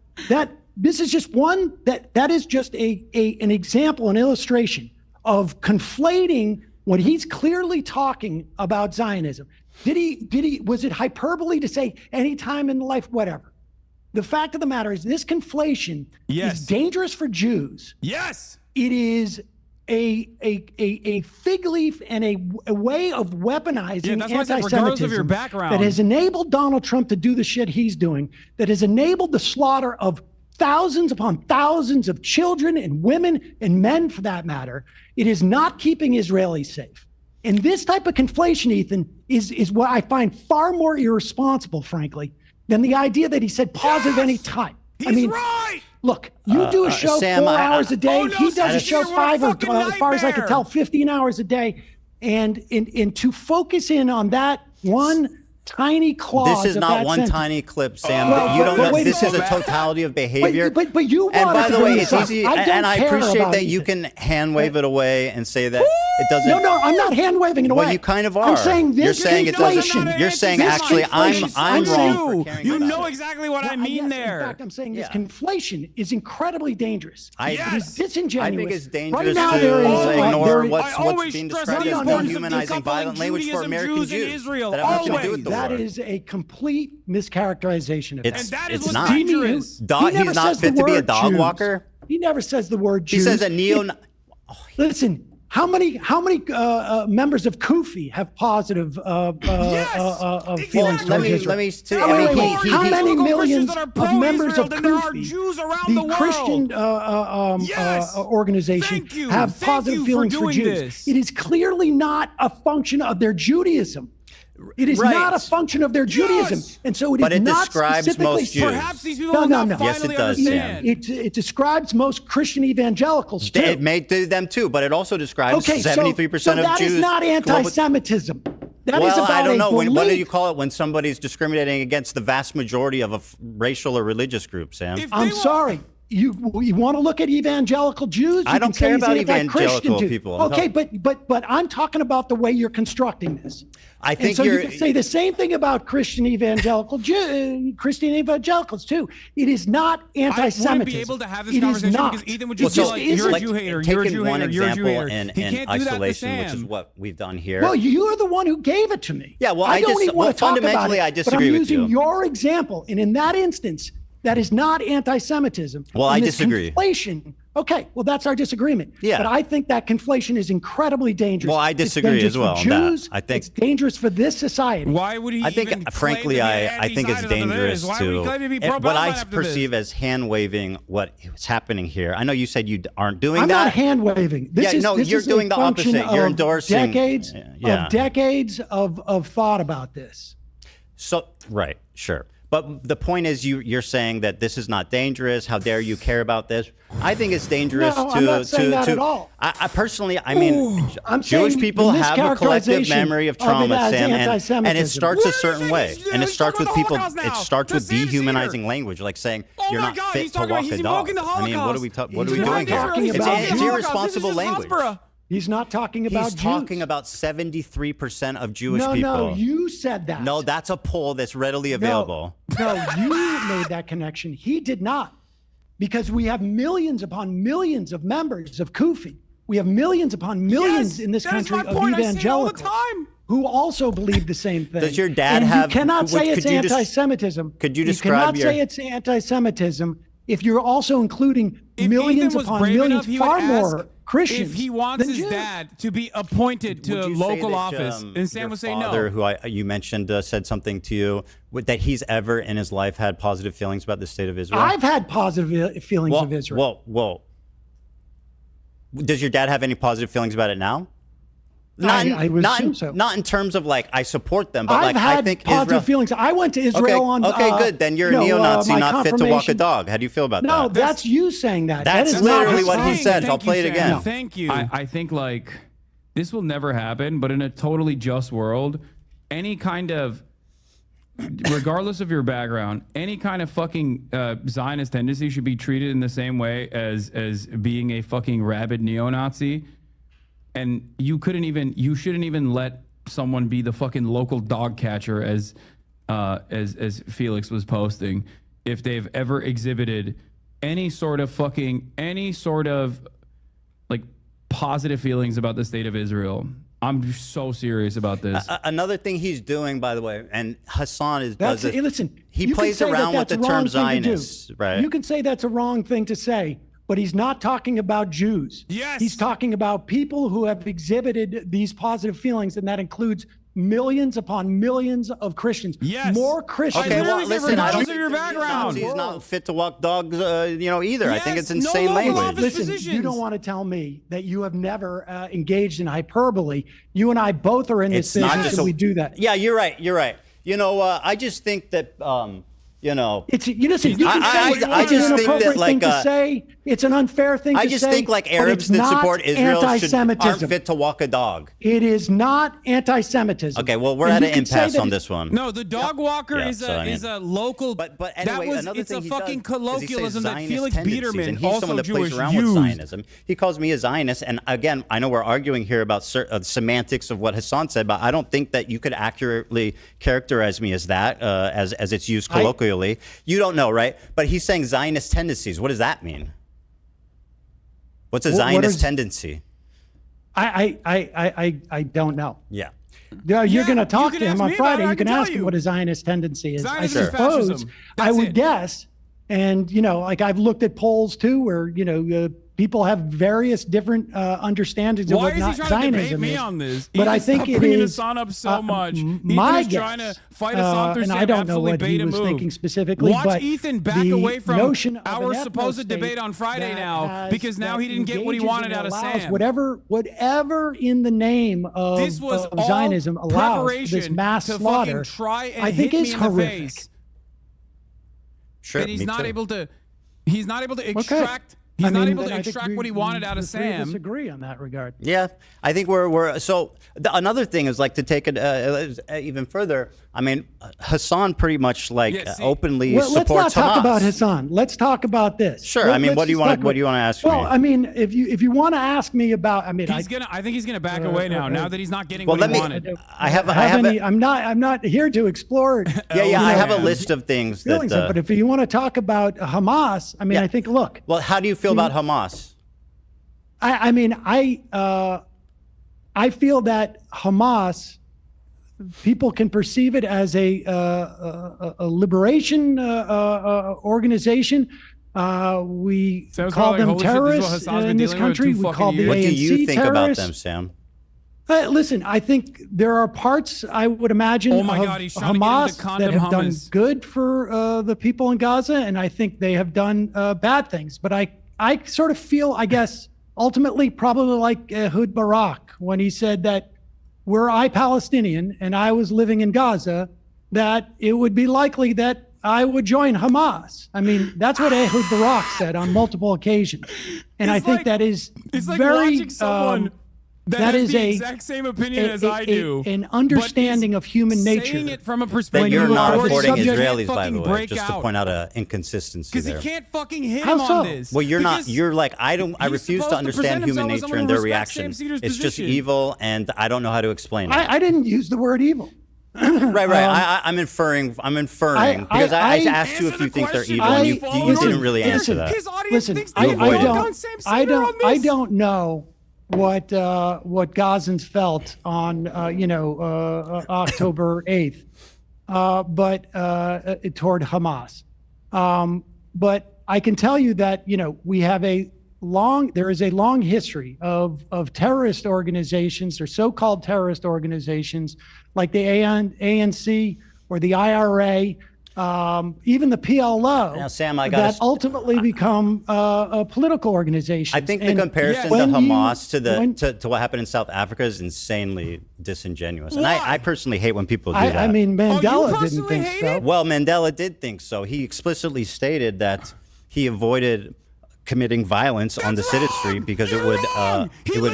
this is just one, that is just an example, an illustration of conflating when he's clearly talking about Zionism. Was it hyperbole to say any time in life, whatever? The fact of the matter is this conflation is dangerous for Jews. Yes. It is a fig leaf and a way of weaponizing regardless of your anti-Semitism background, that has enabled Donald Trump to do the shit he's doing, that has enabled the slaughter of thousands upon thousands of children and women and men, for that matter. It is not keeping Israelis safe. And this type of conflation, Ethan, is what I find far more irresponsible, frankly, than the idea that he said positive any time. He's right. Look, you do a show Sam, 4 hours a day. no, He does a show Sedar, what a 5, or fucking as far as I can nightmare. tell, 15 hours a day. And to focus in on that one tiny clause. This is of not that one sentence. tiny clip, Sam. Well, you don't but know. wait a This is a second. totality of behavior. But you And wanted by to the bring way, this it's up. easy, I don't and I care appreciate about that you Ethan. can hand wave it away and say that it doesn't. No, I'm not hand waving it away. Well, you kind of are. I'm saying this You're saying it conflation. doesn't. You're saying This actually I'm conflation- wrong for caring You about know it. exactly what I mean Yes, there. In fact, I'm saying this Yeah. conflation is incredibly dangerous. It Yes. is disingenuous. I think it's Right dangerous now, to there is ignore I what's always being stress described the as importance of dehumanizing decoupling violent language for Judaism, American Jews, and Jews. Israel. That have nothing to do with Always. the That war. is a complete mischaracterization of It's- And that is it's what's not. dangerous. Dog, He never he's not says the fit to be a word dog Jews. walker. He never says the word He Jews. says a neo. Listen, how many members of Kufi have positive feelings exactly. Let towards me Israel? say. How I many mean, more he- How he- many Christians millions that are of members pro-Israel of than there are Kufi, Jews around the the world? Christian Yes. organization, Thank you. have Thank positive you for feelings for doing Jews? this. It is clearly not a function of their Judaism. It is Right. not a function of their Judaism, and so it is But it not describes specifically. most Jews. Perhaps these people No, will no, not no. Yes, finally it does, understand. It describes most Christian evangelicals too. It may do them too, but it also describes Okay, 73% so of that Jews. is not anti-Semitism. That is Well, about I don't know. a What do belief. you call it when somebody's discriminating against the vast majority of a racial or religious group, Sam? If I'm they were- sorry. You want to look at evangelical Jews? I You don't can say care he's about anti-Christian evangelical Jew. people. Okay, No. but I'm talking about the way you're constructing this. I And think so you you're. can say the same thing about Christian evangelicals too. It is not I anti-Semitism. wouldn't be able to have this It is conversation not. because Ethan would It just be so like, isn't. you're a like, Jew hater, you're a taking Jew one hater, you're a Jew example hater. in He can't do that to isolation, which is Sam. what we've done here. Well, you're the one who gave it to me. Yeah, well, I don't even well, want to talk about fundamentally, it, I but I'm disagree with using you. your example, and in that instance, that is not anti-Semitism. Well, And I this disagree. Conflation. Okay, well, that's our disagreement. Yeah. But I think that conflation is incredibly dangerous. Well, I It's disagree dangerous as well for on that. Jews. I think- it's dangerous for this society. Why would he I think, even claim frankly, to be I think it's anti-Zionism after dangerous this? Why would he claim to be to. What I pro-Palestine after this? perceive as hand waving what is happening here. I know you said you aren't doing I'm that. not hand waving. This Yeah, is, no, this you're is a doing the function opposite. You're of endorsing- decades of thought about this. So right, sure. But the point is, you're saying that this is not dangerous. How dare you care about this? I think it's dangerous No, to I'm not saying that to. at all. I personally, I mean, I'm Jewish saying people the have a collective mischaracterization memory of of it trauma, as Sam, and it anti-Semitism. starts a Wait a certain second, way, he's and it starts with talking about people. the Holocaust It now. starts with To Sam Sedar. dehumanizing language, like saying Oh you're my not God, fit he's to talking about- walk he's a dog. invoking the I mean, what are we Holocaust. what are we He's doing not talking here? about the It's Holocaust. irresponsible This is just language. Hasbara. He's not talking about He's Jews. talking about 73% of Jewish people. No, you said that. No, that's a poll that's readily available. No, you made that connection. He did not. Because we have millions upon millions of members of Kufi. We have millions upon millions in this country of evangelicals who also believe the same thing. Does your dad and have? You cannot say it's could you anti-Semitism. Could you describe You cannot say it's anti-Semitism if you're also including millions upon millions, far more Christians. If he wants than his Jews. dad to be appointed to a local office, and Sam would say no. Your father, who you mentioned, said something to you that he's ever in his life had positive feelings about the state of Israel. I've had positive feelings of Israel. Well, does your dad have any positive feelings about it now? I would assume so. Not in terms of like I support them, but I've had I think positive feelings. I went to Israel on. Okay, good. Then you're a neo-Nazi, not fit to walk a dog. How do you feel about that? No, that's you saying that. That's that is literally not what he said. I'll play it again. No. Thank you. I think like this will never happen, but in a totally just world, any kind of, regardless of your background, any kind of fucking Zionist tendency should be treated in the same way as being a fucking rabid neo-Nazi. And you shouldn't even let someone be the fucking local dog catcher as Felix was posting if they've ever exhibited any sort of like positive feelings about the state of Israel. I'm so serious about this. Another thing he's doing, by the way, and Hassan does this. Listen, he plays around with the term Zionist, right? You can say that's a wrong thing to say, but he's not talking about Jews. Yes. He's talking about people who have exhibited these positive feelings, and that includes millions upon millions of Christians. Yes. More Christians. Okay, well, listen, I don't of your background. He's not fit to walk dogs, either. Yes, I think it's no insane local language. office Listen, positions. you don't want to tell me that you have never engaged in hyperbole. You and I both are in this It's not business, just and we do that. Yeah, you're right. I just think that It's listen. You can I say just it's an think that, inappropriate like, thing to say. It's an unfair thing to say. I just think like but Arabs it's that not support Israel aren't anti-Semitism. fit to walk a dog. It is not anti-Semitism. Okay, well, we're And at you an can say impasse that on it- this one. No, the dog walker Yeah, is so, I mean- a local. But anyway, another it's thing a he fucking does is he says colloquialism that Zionist Felix tendencies, Biederman, and he's also someone that Jewish, plays around used. with Zionism. He calls me a Zionist, and again, I know we're arguing here about semantics of what Hassan said, but I don't think that you could accurately characterize me as that, as it's used colloquially. You don't know, right? But he's saying Zionist tendencies. What does that mean? What's a Zionist tendency? I don't know. Yeah. Yeah, you're going to talk you to can him ask on me about Friday. it. I You can can tell ask him you. what a Zionist tendency is. Zionism I is suppose fascism. I That's would it. guess, and like I've looked at polls too, where people have various different understandings of Why what is he not trying to debate Zionism me is. on this? But I think stop it bringing is Hassan up so much. my Ethan is trying to guess, fight Hassan through and Sam I don't know absolutely what he beta was move. thinking specifically. Watch but Ethan back the away from notion of our an supposed ethno-state debate on Friday that now because now that he didn't get what he engages wanted and out of allows Sam. Whatever in the name of, This was of all Zionism allows preparation this mass to slaughter. fucking try and I think hit is me in the horrific. face. Sure. And he's me not too. able to. He's not able to extract. He's not able to extract what he wanted out of the three of us Sam. agree on that regard. Yeah, I think we're so. Another thing is like to take it even further. I mean, Hassan pretty much openly Well, let's supports not talk Hamas. about Hassan. Let's talk about this. Sure. I mean, Let's what do you just want? talk What do you want to ask Well, me? I mean, if you want to ask me about, I mean, I think he's gonna back away now. Now that he's not getting Well, what let he me. wanted. I'm not here to explore. Yeah. I have a list of things feelings, that. but if you want to talk about Hamas, I mean, Yeah. I think look. Well, how do you feel about Hamas? I mean, I feel that Hamas, people can perceive it as a liberation organization. We Sounds call like, them holy shit, this is what terrorists Hassan's been in this dealing with country. 2 We fucking call the years. What do ANC you think about terrorists. them, Sam? Listen, I think there are parts, I would imagine, Oh my of God, he's trying to get Hamas into condom that have done hummus. good for the people in Gaza, and I think they have done bad things. But I sort of feel, I guess, ultimately probably like Ehud Barak when he said that were I Palestinian and I was living in Gaza, that it would be likely that I would join Hamas. I mean, that's what Ehud Barak said on multiple occasions. And I think that is it's like very watching someone that is the a exact same opinion as I do. An understanding of human nature. Saying it from a That perspective you're of not authority, supporting you can't Israelis, by fucking the way, break just to out. point out an inconsistency Because there. he can't fucking hit How him so? on this. Well, you're not. Because You're like I he's refuse supposed to understand present human himself as nature someone and who their respects reaction. Sam Cedar's It's just position. evil, and I don't know how to explain it. I didn't use the word evil. Right. I'm inferring because I asked you if Answer you the think they're question. evil, I and you listen, didn't really answer that. His audience Listen, thinks I they avoided voted it. on Sam Cedar on this. I don't know what Gazans felt on October 8th, but toward Hamas. But I can tell you that we have there is a long history of terrorist organizations or so-called terrorist organizations like the ANC or the IRA. Even the PLO, Now, Sam, that ultimately become political organizations. I think the comparison to Hamas to what happened in South Africa is insanely disingenuous. And I personally hate when people do that. I mean, Mandela didn't personally think hate so. it? Well, Mandela did think so. He explicitly stated that he avoided committing violence on the citizenry because it would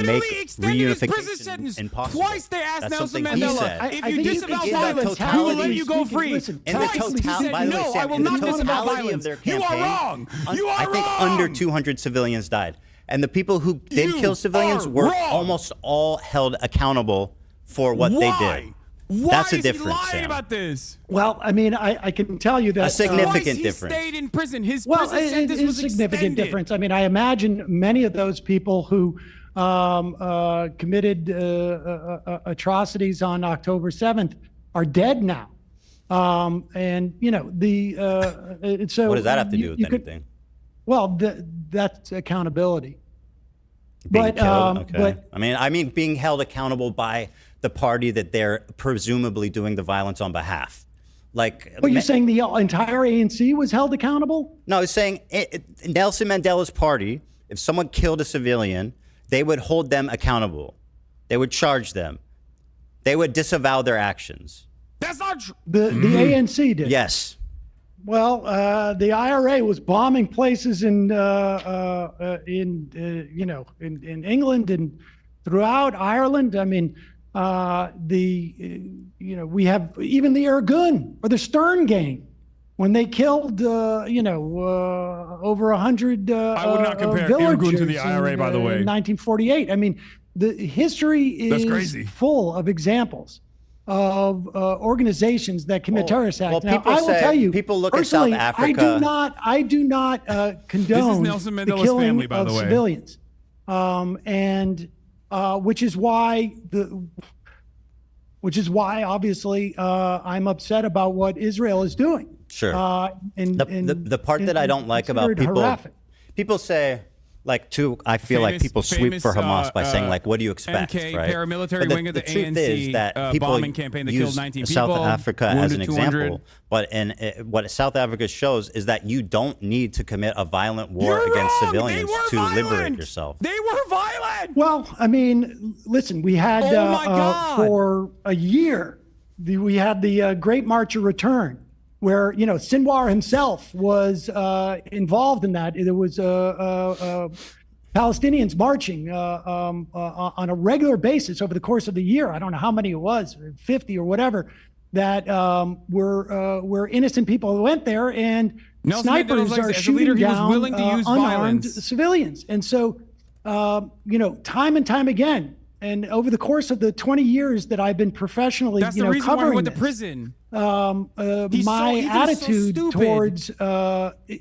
make reunification impossible. Twice they asked That's Nelson something he Mandela, said. if you disavow in the violence, we will let you go totality- free. listen, In the Twice he totality, said, by the way, no, Sam, I will in the not disavow totality violence. of their You campaign, are wrong. You are I think wrong. under 200 civilians died, and the people who did You kill civilians are were wrong. almost all held accountable for what they did. Why That's a is he difference, lying Sam. about this? Well, I mean, I can tell you that A significant Twice he difference. stayed in prison. His well, prison it sentence is was a significant extended. difference. I mean, I imagine many of those people who committed atrocities on October 7th are dead now. And so What does that have to do with anything? Well, that's accountability. Being But, killed? Okay. but- I mean being held accountable by the party that they're presumably doing the violence on behalf. Like, But you're saying the entire ANC was held accountable? no, it's saying Nelson Mandela's party, if someone killed a civilian, they would hold them accountable. They would charge them. They would disavow their actions. That's not true. The ANC did. Yes. Well, the IRA was bombing places in England and throughout Ireland. I mean, we have even the Irgun or the Stern Gang when they killed, over 100 I would not compare villagers Irgun to the IRA, by the way. in 1948. I mean, the history That's is crazy. full of examples of organizations that commit terrorist acts. Now, people I will say- tell you, people look at South personally, Africa- I do not condone Nelson the Mandela's killing family, by of the way. civilians, which is why obviously I'm upset about what Israel is doing. Sure. The part and that I don't like about considered horrific. people say, I feel like people sweep for Hamas by saying, what do you expect, MK right? paramilitary But wing of the truth ANC is that people bombing campaign that use killed 19 South people, Africa as wounded an 200. example, but what South Africa shows is that you don't need to commit a violent war You're against wrong. civilians They were to violent. liberate yourself. They were violent. Well, I mean, listen, we had Oh my God. for a year, we had the Great March of Return, where Sinwar himself was involved in that. There was Palestinians marching on a regular basis over the course of the year. I don't know how many it was, 50 or whatever, that were innocent people who went there, and Nelson Mandela snipers was like, are as a leader, shooting he was down willing to use unarmed violence. civilians. And so, time and time again, and over the course of the 20 years that I've been professionally, That's the reason why he covering went to this, prison. my so attitude stupid. towards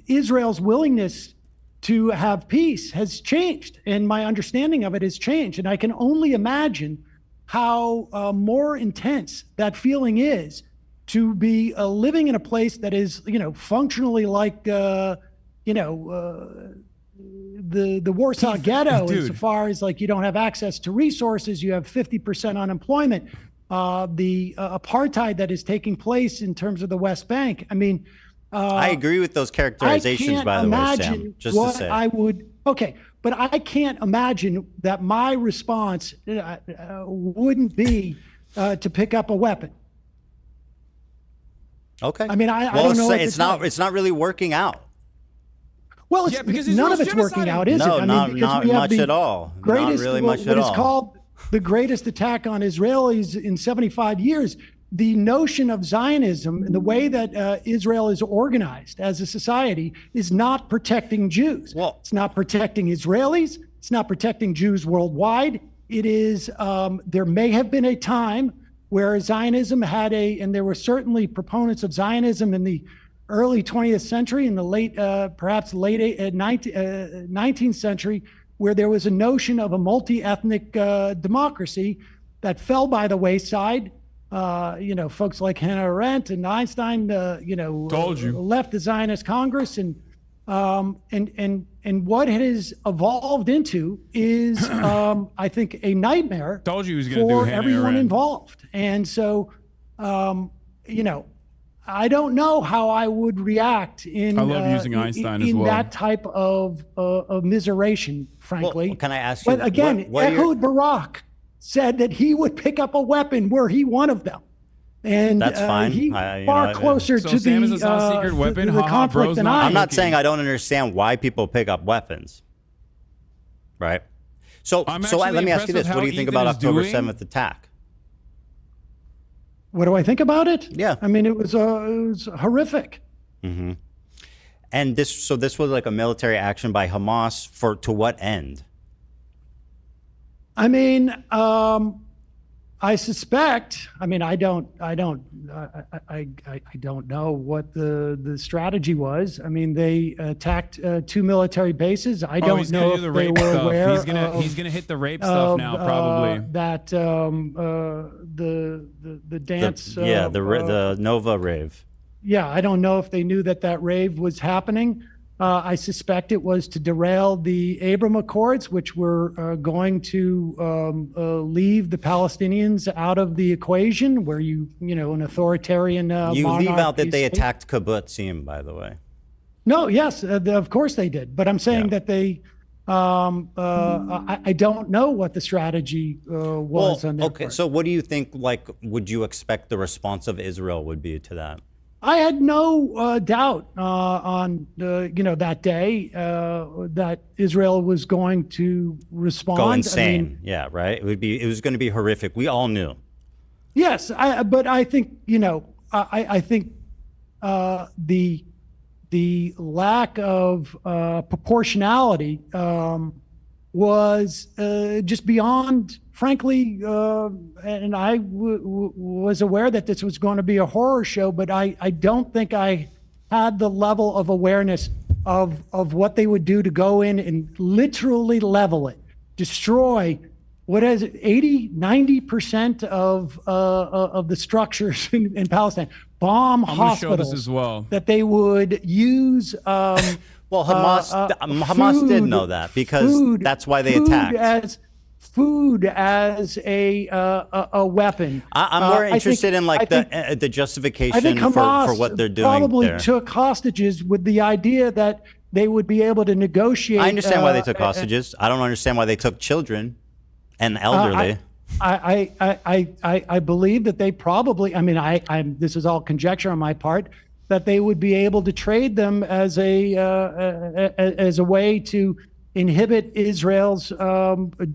Israel's willingness to have peace has changed, and my understanding of it has changed. And I can only imagine how more intense that feeling is to be living in a place that is, functionally like, the Warsaw Ghetto, Dude. insofar as you don't have access to resources, you have 50% unemployment. The apartheid that is taking place in terms of the West Bank. I mean, I agree with those characterizations, by the way, Sam. Just to say. But I can't imagine that my response wouldn't be to pick up a weapon. Okay. I mean, I don't know. It's not really working out. Well, Yeah, because none of Israel's it's working genociding. out, is No, it? I not mean, because we have much the at all. Greatest, Not really much what at is all. called the greatest attack on Israelis in 75 years. The notion of Zionism and the way that Israel is organized as a society is not protecting Jews. Well, it's not protecting Israelis. It's not protecting Jews worldwide. It is, there may have been a time where Zionism had and there were certainly proponents of Zionism in the early 20th century, in the late, perhaps late 19th century, where there was a notion of a multi-ethnic democracy that fell by the wayside. Folks like Hannah Arendt and Einstein, left the Zionist Congress, and what it has evolved into is, I think, a nightmare Told you he was gonna do for Hannah everyone Arendt. involved. And so, I don't know how I would react in. I love using Einstein as in well. that type of commiseration, frankly. Well, can I ask you? But again, what are your- Ehud Barak said that he would pick up a weapon were he one of them. And That's fine. He's I- far closer So to Sam is the, a top secret weapon? the Ha ha, conflict bro's than not I I'm am. not Okay. saying I don't understand why people pick up weapons, right? So, I'm so actually let me ask you impressed with this: What do you how think Ethan about is October doing. 7th attack? What do I think about it? Yeah. I mean, it was horrific. And this was like a military action by Hamas to what end? I mean, I suspect. I mean, I don't know what the strategy was. I mean, they attacked 2 military bases. I don't he's know gonna if do the they rape were stuff. aware He's gonna hit the rape stuff now, probably. that the dance. The Nova rave. Yeah, I don't know if they knew that rave was happening. I suspect it was to derail the Abraham Accords, which were going to leave the Palestinians out of the equation, where an authoritarian You leave out that monarchy they state- attacked Kibbutzim, by the way. No, yes, of course they did. But I'm saying that they. I don't know what the strategy was on their okay, part. so what do you think? Like, would you expect the response of Israel would be to that? I had no doubt on that day that Israel was going to respond. Go insane. I mean, Yeah, right. It was going to be horrific. We all knew. yes, but I think I think the lack of proportionality was just beyond. Frankly, and I was aware that this was going to be a horror show, but I don't think I had the level of awareness of what they would do to go in and literally level it, destroy what is it, 80-90% of the structures in Palestine, bomb I'm gonna show hospitals this as well. that they would use. Well, Hamas did know that because that's why they attacked. Food as a weapon. I'm more I interested think- in I think- the justification I think Hamas for what they're doing probably there. took hostages with the idea that they would be able to negotiate. I understand why they took hostages. I don't understand why they took children and elderly. I believe that they probably. I mean, this is all conjecture on my part. That they would be able to trade them as a way to inhibit Israel's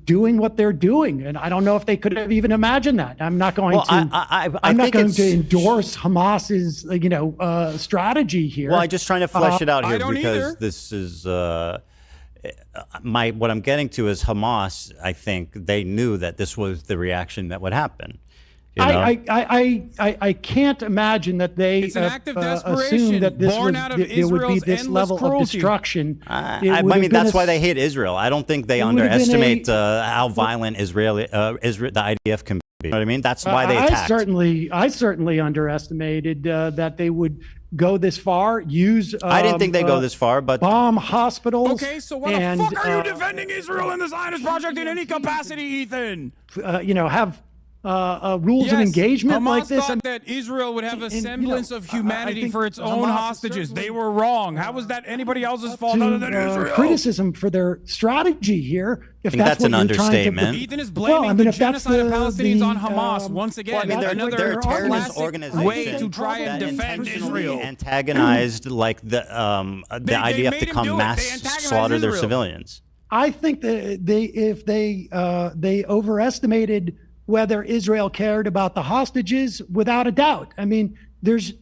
doing what they're doing, and I don't know if they could have even imagined that. I'm not going to. I'm not going to endorse Hamas's strategy here. Well, I'm just trying to flesh it out I here don't because either. this is what I'm getting to is Hamas. I think they knew that this was the reaction that would happen. You know? I can't imagine that they It's an act of desperation, assumed that this born was, out of there would be Israel's this endless level cruelty. of destruction. I It would mean, have been that's a- why they hate Israel. I don't think they It would have been underestimate how violent the IDF can be. You know what I mean? That's why they attacked. I certainly underestimated that they would go this far. Use I didn't think they'd go this far, but bomb hospitals. Okay, so why and, the fuck are you defending Israel and the Zionist project in any capacity, Ethan? Have rules of engagement Hamas like this? thought that Israel would have a And, you know, semblance of I humanity think for its Hamas own is hostages. They certainly, were wrong. How was that anybody else's fault to, other than Israel? criticism for their strategy here. If think that's what an you're trying to- understatement. Ethan is blaming Well, I mean, the if that's genocide of the- Palestinians on the, Hamas once again. Well, I mean, That's they're what a terrorist classic organization way to try and that defend intentionally Israel. antagonized like the They IDF made to him come do it. mass They antagonized slaughter their Israel. civilians. I think that they overestimated whether Israel cared about the hostages, without a doubt. I mean, there's.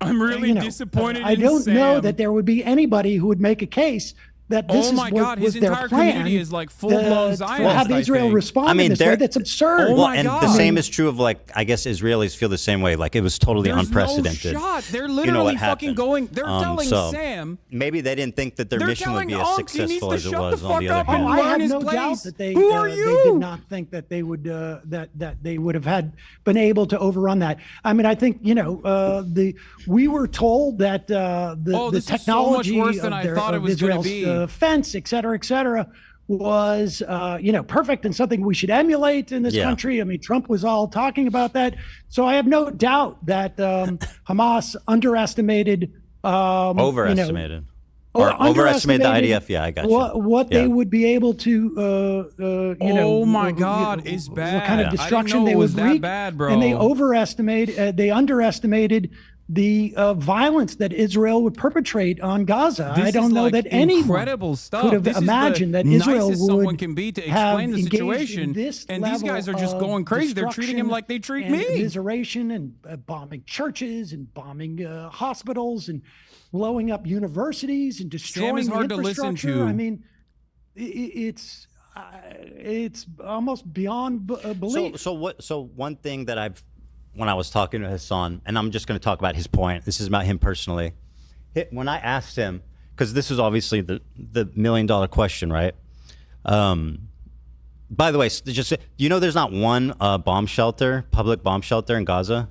I'm really disappointed. I don't know Sam. that there would be anybody who would make a case that this Oh my God, was his their entire plan community is like full-blown to Zionists, have I Israel think. respond I mean, in this way. they're- That's absurd. Oh Well, my and God. the same is true of, like, I guess Israelis feel the same way. Like, it was totally There's unprecedented. no shot. They're You know literally what fucking happened. going. They're telling so Sam. maybe they didn't think that their They're mission would telling be as Unc he needs successful to as it shut was the on fuck the up other and hand. I learn have his no place. doubt that they Who are they you? did not think that they would that they would have been able to overrun that. I mean, I think we were told that the this is so much technology worse than I thought it of was gonna Israel's be. fence, et cetera, was perfect and something we should emulate in this Yeah. country. I mean, Trump was all talking about that. So I have no doubt that Hamas underestimated. Overestimated. Or overestimated the IDF. Yeah, I got you. What Yeah. they would be able to, Oh my God, it's what kind bad. of I destruction didn't know they it would was that wreak, bad, bro. and they underestimated the violence that Israel would perpetrate on Gaza. This I don't is know like that anyone incredible stuff. could have This is the imagined that Israel nicest someone would can be to have explain the engaged in situation, this and these guys are level just of going crazy. They're treating him destruction like they treat and me. Immiseration and bombing churches and bombing hospitals and blowing up universities and destroying is hard to infrastructure. listen to. I mean, it's almost beyond belief. So one thing that when I was talking to Hassan, and I'm just going to talk about his point. This is about him personally. When I asked him, because this is obviously the $1 million question, right? By the way, just there's not one public bomb shelter in Gaza.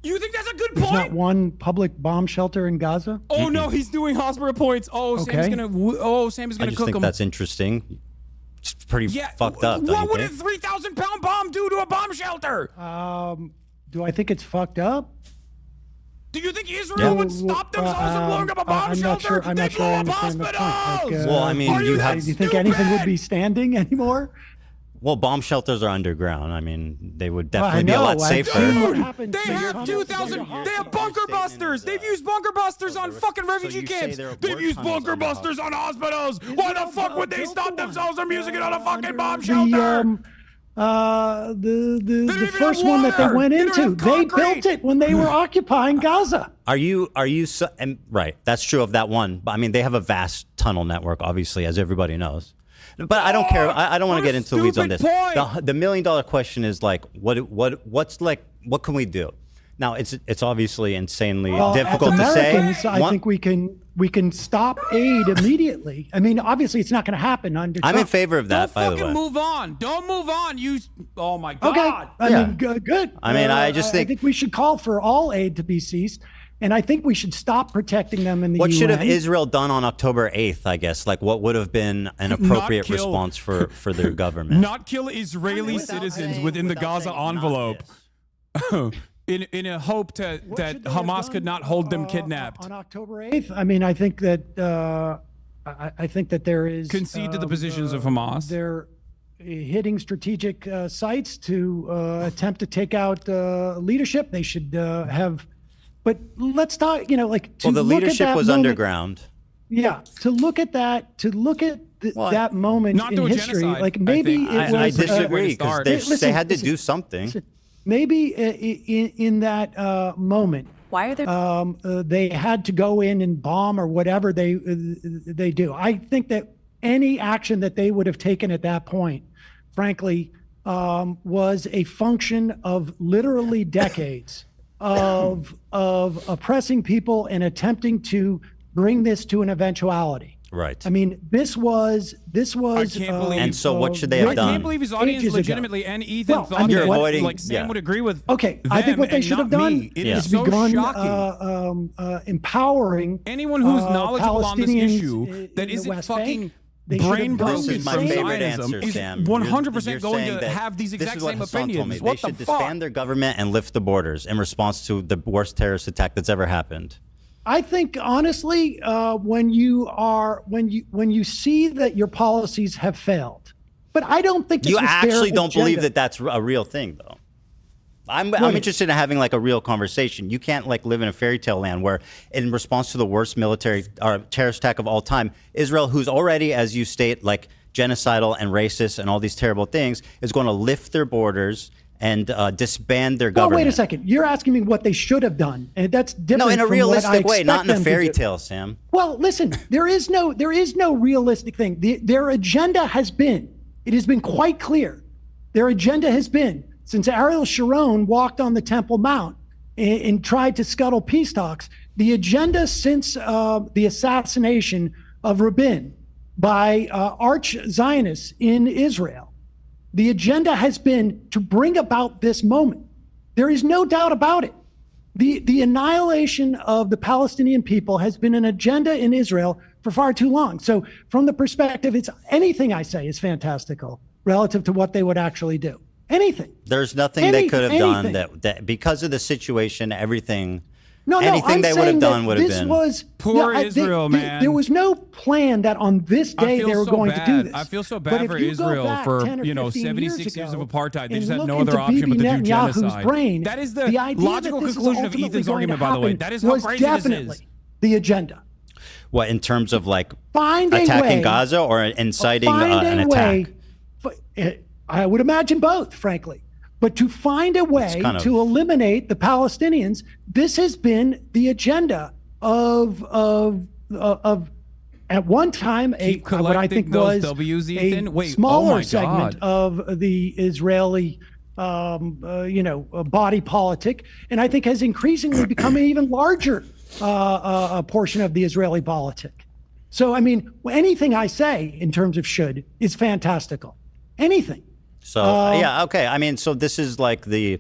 You think that's a good There's not point? one public bomb shelter in Gaza. Oh no, he's doing hospital points. Oh, Sam's Okay. gonna. Sam's I gonna just cook think him. that's interesting. It's pretty fucked up. don't What you would a think? 3,000-pound bomb do to a bomb shelter? Do I think it's fucked up? Do you think Israel would stop themselves from blowing up a bomb I'm not shelter? sure. I'm They not sure blow I up understand the point. hospitals. Well, I mean, Are you you that have- Do you think anything would stupid? be standing anymore? Well, bomb shelters are underground. I mean, they would Well, definitely be a lot I've safer. seen what Dude, happened they to have Hamas. 2,000. They have bunker busters. They've used bunker busters on fucking refugee you say camps. there They've were used tunnels bunker under busters on hospitals. Why the fuck would they Built stop one. themselves from using it on a fucking bomb The, shelter? the even first have one that they water. went They don't into, have they concrete. built it when they were occupying Gaza. Are you and right? That's true of that one. But I mean, they have a vast tunnel network, obviously, as everybody knows. But I don't care. I don't want to what get a into the weeds on this. stupid point. The $1 million question is like, what can we do? Now, it's obviously insanely difficult as to say. Americans, I think we can stop aid immediately. I mean, obviously, it's not going to happen under I'm in Trump. favor of that, Don't by the fucking way. move on. Don't move on. Oh my God. Okay, I Yeah. mean, good. I mean, I just think- I think we should call for all aid to be ceased, and I think we should stop protecting them in the What UN. should have Israel done on October 8th, I guess? Like, what would have been an appropriate kill- response for their government? Not kill Israeli citizens within the Gaza envelope. in a hope that What should they have Hamas done, could not hold them kidnapped. on October 8th. I mean, I think that I think that there is Concede to the positions of Hamas. They're hitting strategic sites to attempt to take out leadership. They should have. But let's talk. To Well, the look at leadership that was moment- underground. Yeah, to look at that, Well, that moment not in to a history, genocide, like I maybe think. it was. I Way to disagree because start. they Listen, had to listen, do something. Maybe in that moment, Why are there? they had to go in and bomb or whatever they do. I think that any action that they would have taken at that point, frankly, was a function of literally decades of oppressing people and attempting to bring this to an eventuality. Right. I mean, this was. I can't believe- And so what should they have I done? can't believe his audience Ages ago. legitimately and Ethan Well, I thought mean, that You're avoiding- like Sam yeah. would agree with. Okay, I think them what they and should have not done me. It Yeah. is is so begun shocking. empowering Anyone who's uh, knowledgeable on this Palestinians issue in that the isn't West fucking Bank. They should have brain done broken the This is my from same. favorite Zionism answer, is Sam. 100% You're going saying to that have these this exact is what same Hassan told me. opinions. They What the should fuck? disband their government and lift the borders in response to the worst terrorist attack that's ever happened. I think honestly, when you see that your policies have failed, but I don't think this You was their actually don't believe agenda. that that's a real thing, though. I'm interested in having like a real conversation. You can't like live in a fairy tale land where, in response to the worst military or terrorist attack of all time, Israel, who's already, as you state, like genocidal and racist and all these terrible things, is going to lift their borders and disband their government. Well, wait a second. You're asking me what they should have done, and that's different. No, in a from realistic what I way, not in a expect them to fairy do. tale, Sam. Well, listen, there is no realistic thing. Their agenda has been, it has been quite clear. Their agenda has been, since Ariel Sharon walked on the Temple Mount and tried to scuttle peace talks, the agenda since the assassination of Rabin by arch Zionists in Israel, the agenda has been to bring about this moment. There is no doubt about it. The annihilation of the Palestinian people has been an agenda in Israel for far too long. So from the perspective, it's anything I say is fantastical relative to what they would actually do. Anything. There's nothing they could have done that because of the situation, anything they would have done would have been. Poor Israel, man. There was no plan that on this day they were going to do this. I feel so bad for Israel for 76 years of apartheid. They just had no other option but to do genocide. That is the logical conclusion of Ethan's argument, by the way. That is how crazy this is. The agenda. What, in terms of like attacking Gaza or inciting an attack? I would imagine both, frankly. But to find a way to eliminate the Palestinians, this has been the agenda of at one time what I think was a smaller segment of the Israeli body politic, and I think has increasingly become an even larger portion of the Israeli politic. So I mean, anything I say in terms of should is fantastical. Anything. So yeah, okay. I mean, so this is like I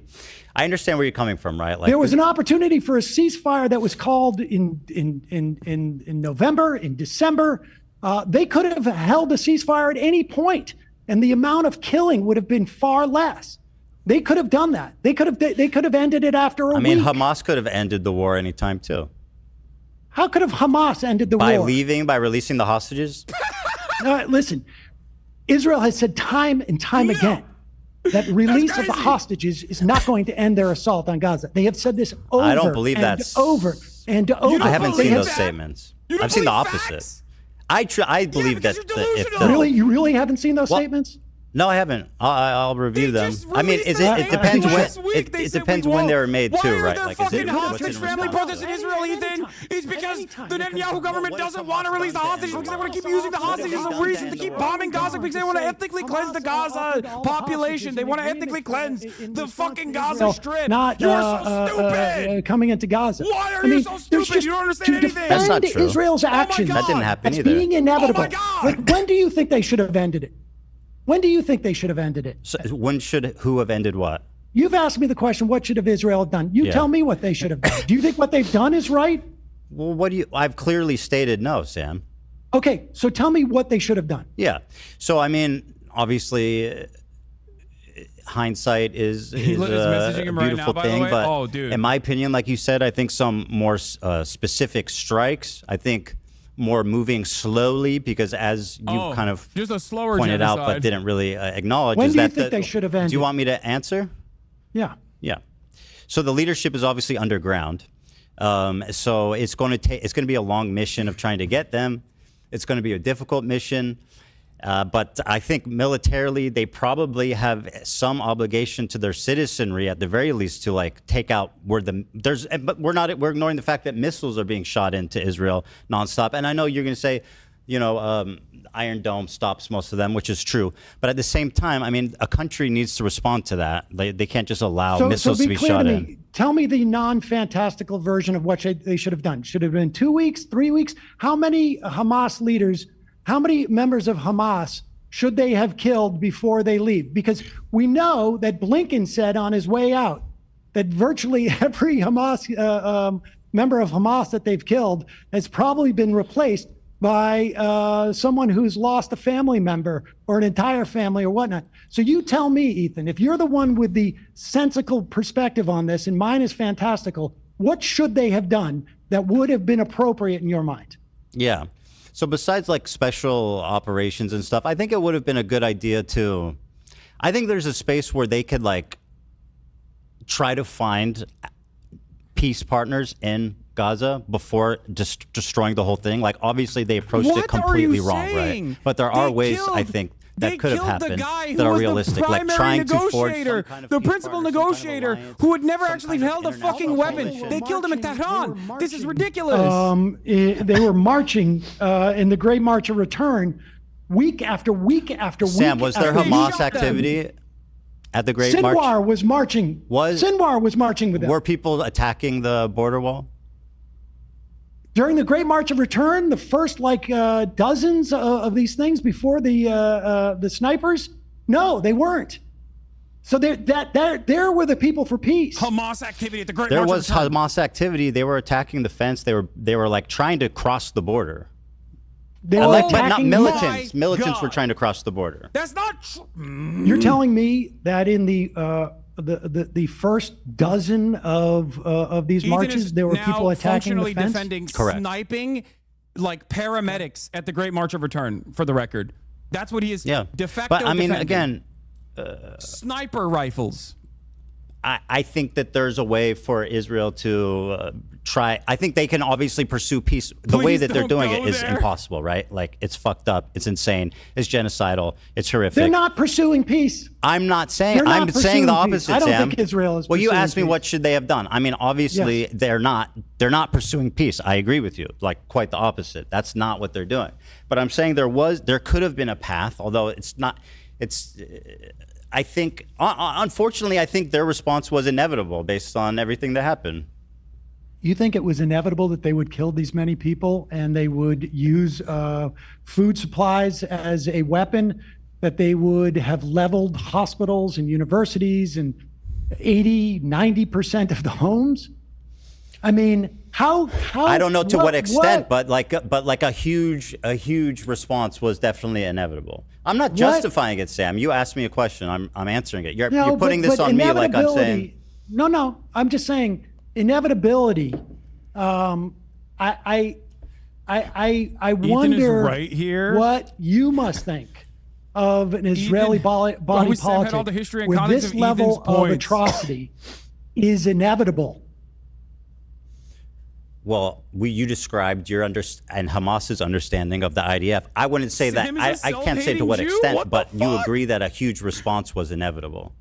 understand where you're coming from, right? Like there was an opportunity for a ceasefire that was called in November, in December. They could have held a ceasefire at any point, and the amount of killing would have been far less. They could have done that. They could have ended it after a week. I mean, Hamas could have ended the war anytime too. How could have Hamas ended the war? By releasing the hostages? Listen. Israel has said time and time again that release of the hostages is not going to end their assault on Gaza. They have said this over I don't believe and that's over and over. I haven't seen those statements. I've seen the opposite. I believe that you really haven't seen those statements? No, I haven't. I'll review them. I mean, it depends when it depends when they were made too, right? Like, is it hostage family protests in Israel, Ethan? Is because the Netanyahu government doesn't want to release the hostages because they want to keep using the hostages as a reason to keep bombing Gaza because they want to ethnically cleanse the Gaza population. They want to ethnically cleanse the fucking Gaza Strip. You're so stupid. Coming into Gaza. Why are you so stupid? You don't understand anything. That's not true. Israel's actions. That didn't happen either. It's being inevitable. Oh my God. Like, when do you think they should have ended it? When do you think they should have ended it? So who have ended what? You've asked me the question, what should have Israel have done? You tell me what they should have done. Do you think what they've done is right? Well, I've clearly stated no, Sam. Okay, so tell me what they should have done. Yeah. So, I mean, obviously, hindsight is a beautiful thing. But in my opinion, like you said, I think some more specific strikes, I think more moving slowly, because as you kind of just a slower pointed genocide. out but didn't really acknowledge. When is do you that think they should have ended? Do you want me to answer? Yeah. Yeah. So the leadership is obviously underground. So it's going to be a long mission of trying to get them. It's going to be a difficult mission. But I think militarily, they probably have some obligation to their citizenry, at the very least, to like take out but we're ignoring the fact that missiles are being shot into Israel nonstop. And I know you're going to say, Iron Dome stops most of them, which is true. But at the same time, I mean, a country needs to respond to that. They can't just allow missiles to be shot in. Tell me the non-fantastical version of what they should have done. Should it have been 2 weeks, 3 weeks? How many members of Hamas should they have killed before they leave? Because we know that Blinken said on his way out that virtually every Hamas member of Hamas that they've killed has probably been replaced by someone who's lost a family member or an entire family or whatnot. So you tell me, Ethan, if you're the one with the sensical perspective on this, and mine is fantastical, what should they have done that would have been appropriate in your mind? Yeah. So besides like special operations and stuff, I think it would have been a good idea I think there's a space where they could like try to find peace partners in Gaza before destroying the whole thing? Like, obviously, they approached it completely wrong, right? But there are ways, I think, that could have happened that are realistic, like trying to forge some kind of the peace principal partner, some kind of negotiator, alliance, who had never some actually kind of held a fucking international weapon. coalition. They killed him in Tehran. This is ridiculous. They were marching in the Great March of Return, week after week after week. Sam, was there after Hamas week. activity at the Great March? Sinwar was marching. Sinwar was marching with them. Were people attacking the border wall? During the Great March of Return, the first dozens of these things before the snipers, no, they weren't. So there were the people for peace. Hamas activity at the Great There March was of Return. Hamas activity. They were attacking the fence. They were like trying to cross the border. They were But not attacking militants. My Militants God. were trying to cross the border. That's not true. You're telling me that in the first dozen of these Ethan marches, is there were now people attacking the functionally fence? defending Correct. sniping like paramedics at the Great March of Return, for the record. That's what he is de facto But I mean, defending. again, Sniper rifles. I think that there's a way for Israel to try. I think they can obviously pursue peace. The way Please that they're don't doing go it is there. impossible, right? Like, it's fucked up. It's insane. It's genocidal. It's horrific. They're not pursuing peace. I'm not saying. They're not I'm saying the pursuing peace. opposite, I don't Sam. think Israel is Well, you pursuing asked me peace. what should they have done. I mean, obviously, Yes. they're not pursuing peace. I agree with you. Like, quite the opposite. That's not what they're doing. But I'm saying there could have been a path, although it's not. It's. I think, unfortunately, I think their response was inevitable based on everything that happened. You think it was inevitable that they would kill these many people and they would use food supplies as a weapon, that they would have leveled hospitals and universities and 80-90% of the homes? I mean, how I don't know to what extent, but like a huge response was definitely inevitable. I'm not justifying it, Sam. You asked me a question. I'm answering it. You're putting this on me like I'm saying. No. I'm just saying inevitability. I wonder right here. what you must think of an Israeli body Sam had all the politic history and where context this of level Ethan's of points. atrocity is inevitable. Well, you described your and Hamas's understanding of the IDF. I wouldn't say Sam that. is a I can't say to what self-hating Jew? extent, What the but you fuck? agree that a huge response was inevitable.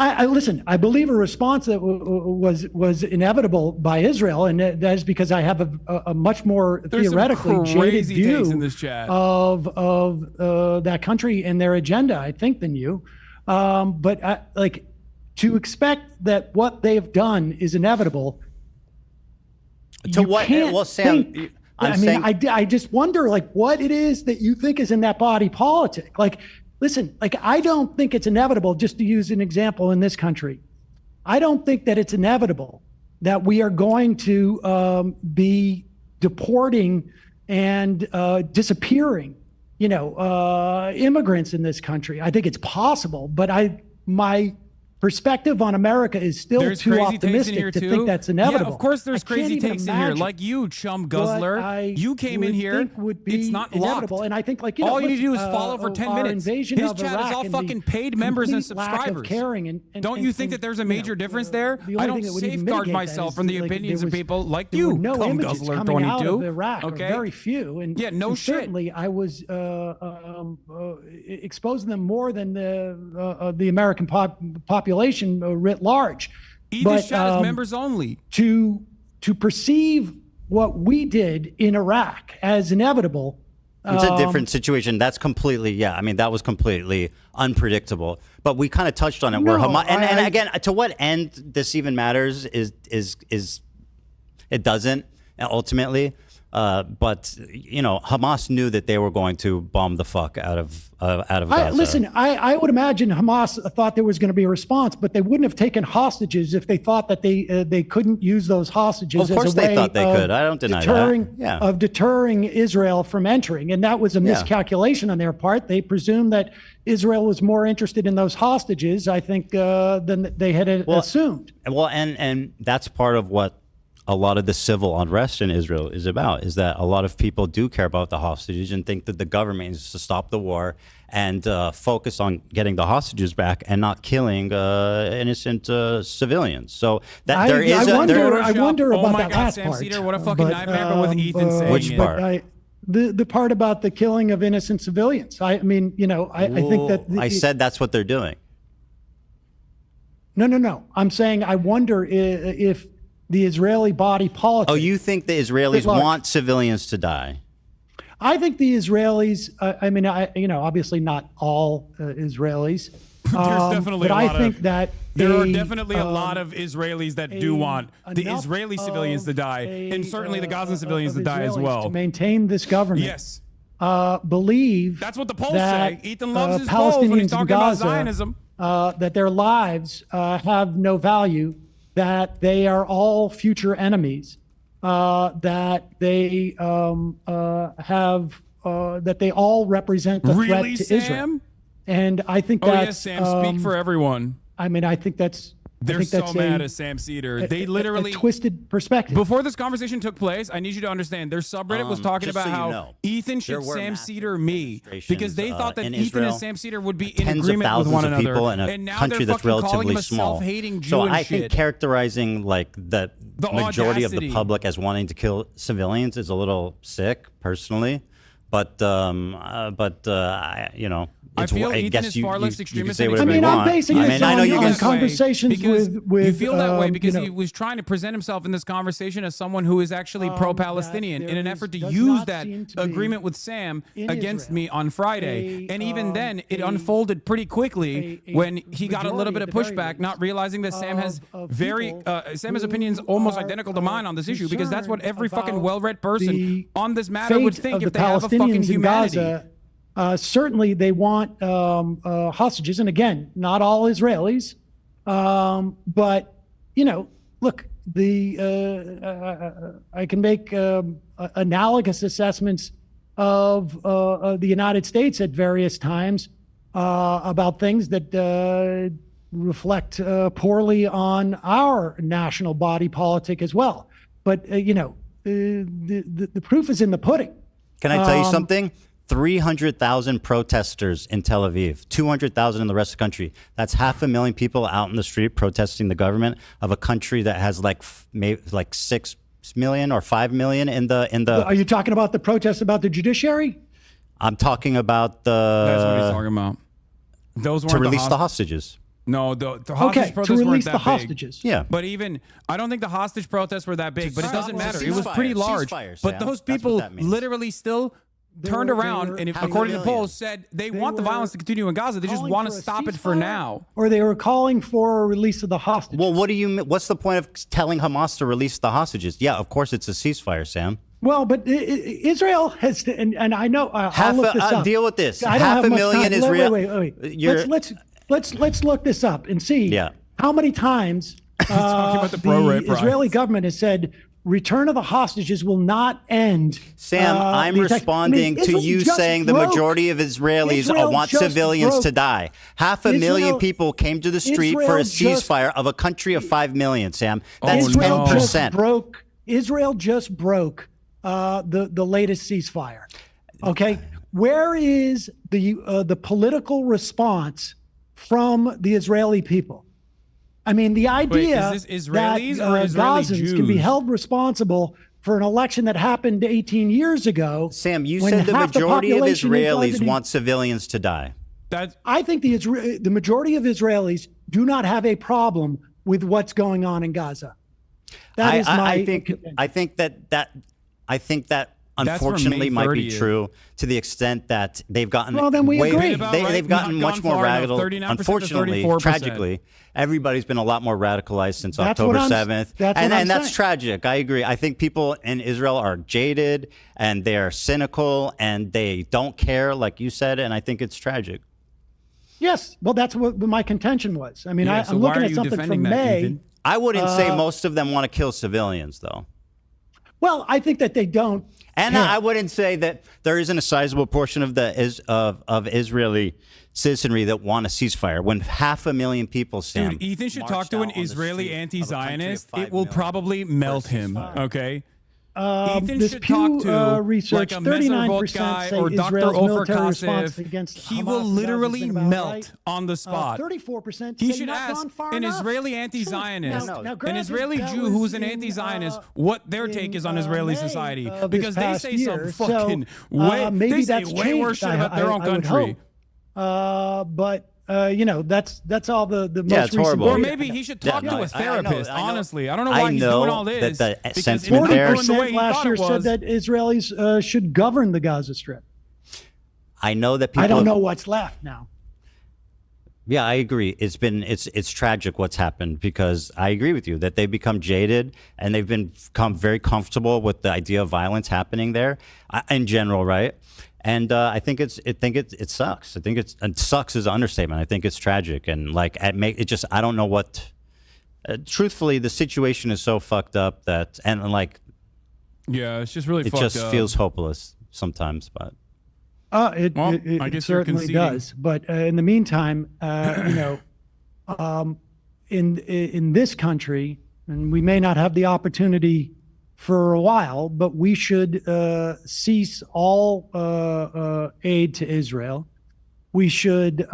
I listen. I believe a response that was inevitable by Israel, and that is because I have a much more There's some theoretically jaded crazy takes view in this chat. of that country and their agenda, I think, than you. But to expect that what they've done is inevitable. To you what? can't Well, Sam, think- I'm I mean, saying. I just wonder what it is that you think is in that body politic. Listen, I don't think it's inevitable, just to use an example in this country. I don't think that it's inevitable that we are going to be deporting and disappearing, immigrants in this country. I think it's possible, but my perspective on America is still There's too crazy takes in optimistic here to too. think that's inevitable. Yeah, of course there's I can't crazy even takes in here. imagine Like you, chum what guzzler. I You came in would here. think would be It's not inevitable. locked. And I think All you need to do is follow for 10 our minutes. invasion His of chat Iraq is all and fucking the paid members and complete lack of subscribers. caring and Don't you think that there's a major difference there? the only I don't thing that would even safeguard mitigate that myself is, from the like, opinions there of was- people like there you, were no cum images guzzler coming out 22. of Iraq, or Okay. very few. And Yeah, no and shit. Certainly, I was exposing them more than the American population writ large. Ethan's chat is members only. To perceive what we did in Iraq as inevitable. It's a different situation. That's completely, I mean, that was completely unpredictable. But we kind of touched on it. Where No, Hamas, and again, to what end this even matters is it doesn't ultimately. But Hamas knew that they were going to bomb the fuck out of Gaza. Listen, I would imagine Hamas thought there was going to be a response, but they wouldn't have taken hostages if they thought that they couldn't use those hostages. Of course as a they way thought they of could. I don't deny deterring, that. Yeah. Of deterring Israel from entering, and that was a miscalculation on their part. They presumed that Israel was more interested in those hostages, I think, than they had assumed. Well, and that's part of what a lot of the civil unrest in Israel is about, is that a lot of people do care about the hostages and think that the government needs to stop the war and focus on getting the hostages back and not killing innocent civilians. So that there is I wonder oh about my that God, last Sam part. Sedar, what a fucking nightmare, but with Ethan saying Which it. part? The part about the killing of innocent civilians. I mean, you know, I think that I said that's what they're doing. No. I'm saying I wonder if the Israeli body politic. Oh, you think the Israelis want civilians to die? I think the Israelis. I mean, obviously not all Israelis. There's definitely but a lot I think of, that there are definitely a lot of Israelis that do want the enough Israeli civilians to die, and certainly the Gazan civilians to die as Israelis well. to maintain this government. Yes, believe that's what the polls that, say. Ethan loves his polls when he's Palestinians in talking about Gaza, Zionism. that their lives have no value, that they are all future enemies, that they that they all represent the Really, threat to Israel. Sam? And I think Oh that's. yes, Sam. Speak for everyone. I mean, I think that's. They're I think that's so mad at Sam Sedar. They literally a twisted perspective. Before this conversation took place, I need you to understand. Their subreddit was talking just about so you how know, Ethan should there were Sam massive Sedar me because they thought that in Ethan Israel, and Sam Sedar would be in tens of agreement with thousands one of another. people in a And now country they're that's fucking calling him relatively a small. self-hating Jew So and I shit. think characterizing like the majority of audacity. the public as wanting to kill civilians is a little sick, personally. But you know. I feel Ethan guess is you, far less you can extremist say than whatever I mean, you I'm want. basing I it mean, I know on, you on can conversations because with. you feel that way because you he know, was trying to present himself in this conversation as someone who is actually pro-Palestinian that in an there effort to does use not that seem to be agreement with Sam in against Israel me on Friday. And even then, it a- unfolded pretty quickly a when he got a little bit of majority, at the very pushback, not least, realizing that Sam has of very people Sam has who opinions almost are, identical to mine on this issue because that's what every fucking concerned well-read person the on this matter would fate think of if the they have a fucking Palestinians in humanity. Gaza. Certainly, they want hostages, and again, not all Israelis. But you know, look, I can make analogous assessments of the United States at various times about things that reflect poorly on our national body politic as well. But you know, the proof is in the pudding. Can I tell you something? 300,000 protesters in Tel Aviv, 200,000 in the rest of the country. That's 500,000 people out in the street protesting the government of a country that has maybe 6 million or 5 million in the. Are you talking about the protests about the judiciary? I'm talking about the. That's what he's talking about. Those weren't to release the the hostages. No, the hostage Okay, to protests weren't release that the big. hostages. Yeah. But even, I don't think the hostage protests were that big, but it doesn't matter. It was Ceasefire, pretty large. ceasefire, But Sam. those That's what people that means. literally still turned were- they around were- and, Half a according to the million. polls, said they They want the were violence to continue in Gaza. They just calling want to for a stop it for ceasefire, now. Or they were calling for a release of the hostages. Well, what's the point of telling Hamas to release the hostages? Yeah, of course it's a ceasefire, Sam. Well, but Israel has, and I know I'll look this up. Deal with this. I don't have much 500,000 time. Israel. Wait. Let's look this up and see Yeah. how many times about the pro-rape the Israeli riots. government has said return of the hostages will not end. Sam, I'm the attack. responding to Israel you just saying the broke- majority of Israelis Israel want just civilians broke- to die. 500,000 Israel- people came to the street for a Israel just- ceasefire of a country of 5 million, Sam. That's Israel 10%. Israel just broke the latest ceasefire. Okay, where is the political response from the Israeli people? I mean, the idea is this Israelis that or Israeli Gazans can be Jews? held responsible for an election that happened 18 years ago. Sam, you when said the half majority of population is Israelis living in- want civilians to die. That's I think the majority of Israelis do not have a problem with what's going on in Gaza. That is my I think that unfortunately May might be 30th. true to the extent that they've gotten Well, then we agree. About They've right, gotten not much gone more far enough, radical. 39% to Unfortunately, 34%. tragically, everybody's been a lot more radicalized since That's what October I'm- 7th. that's what and I'm that's saying. tragic. I agree. I think people in Israel are jaded and they are cynical and they don't care, like you said, and I think it's tragic. Yes, well, that's what my contention was. I mean, Yeah, so I'm why looking are at you something defending from that, May. Ethan? I wouldn't say most of them want to kill civilians, though. Well, I think that they don't. And I wouldn't say that there isn't a sizable portion of of Israeli citizenry that want a ceasefire. When 500,000 people, Sam, Dude, Ethan should talk to an Israeli anti-Zionist. It will probably melt him. Okay. Ethan This should Pew talk to research, like a Messervot 39% guy say or Dr. Israel's Ofer military response Kasef. against He Hamas will in Gaza literally has been about melt right. on the spot. 34% He say should not ask gone far an enough. Israeli Sure. anti-Zionist, Now, an granted, Israeli that Jew was who's an in, anti-Zionist, what their take is on Israeli May society, of this because they past say year. some fucking So, maybe they say that's way worse changed. shit about their own I would country. hope. But you know, that's all the most Yeah, it's recent horrible. Or data. maybe he should talk Yeah, to no, a therapist. I know. Honestly, I don't know why he's doing all this. That the because sentiment if it there- was going the way 40% he last thought year it was, said that Israelis should govern the Gaza Strip. I know that people. I don't know what's left now. Yeah, I agree. It's tragic what's happened, because I agree with you that they've become jaded and they've become very comfortable with the idea of violence happening there in general, right? And I think it sucks. I think it sucks is an understatement. I think it's tragic, and like it just, I don't know what. Truthfully, the situation is so fucked up that, and like, yeah, it's just really it fucked just up. feels hopeless sometimes. But Well, I It guess you're certainly conceding. does. But in the meantime, you know, in this country, and we may not have the opportunity for a while, but we should cease all aid to Israel. We should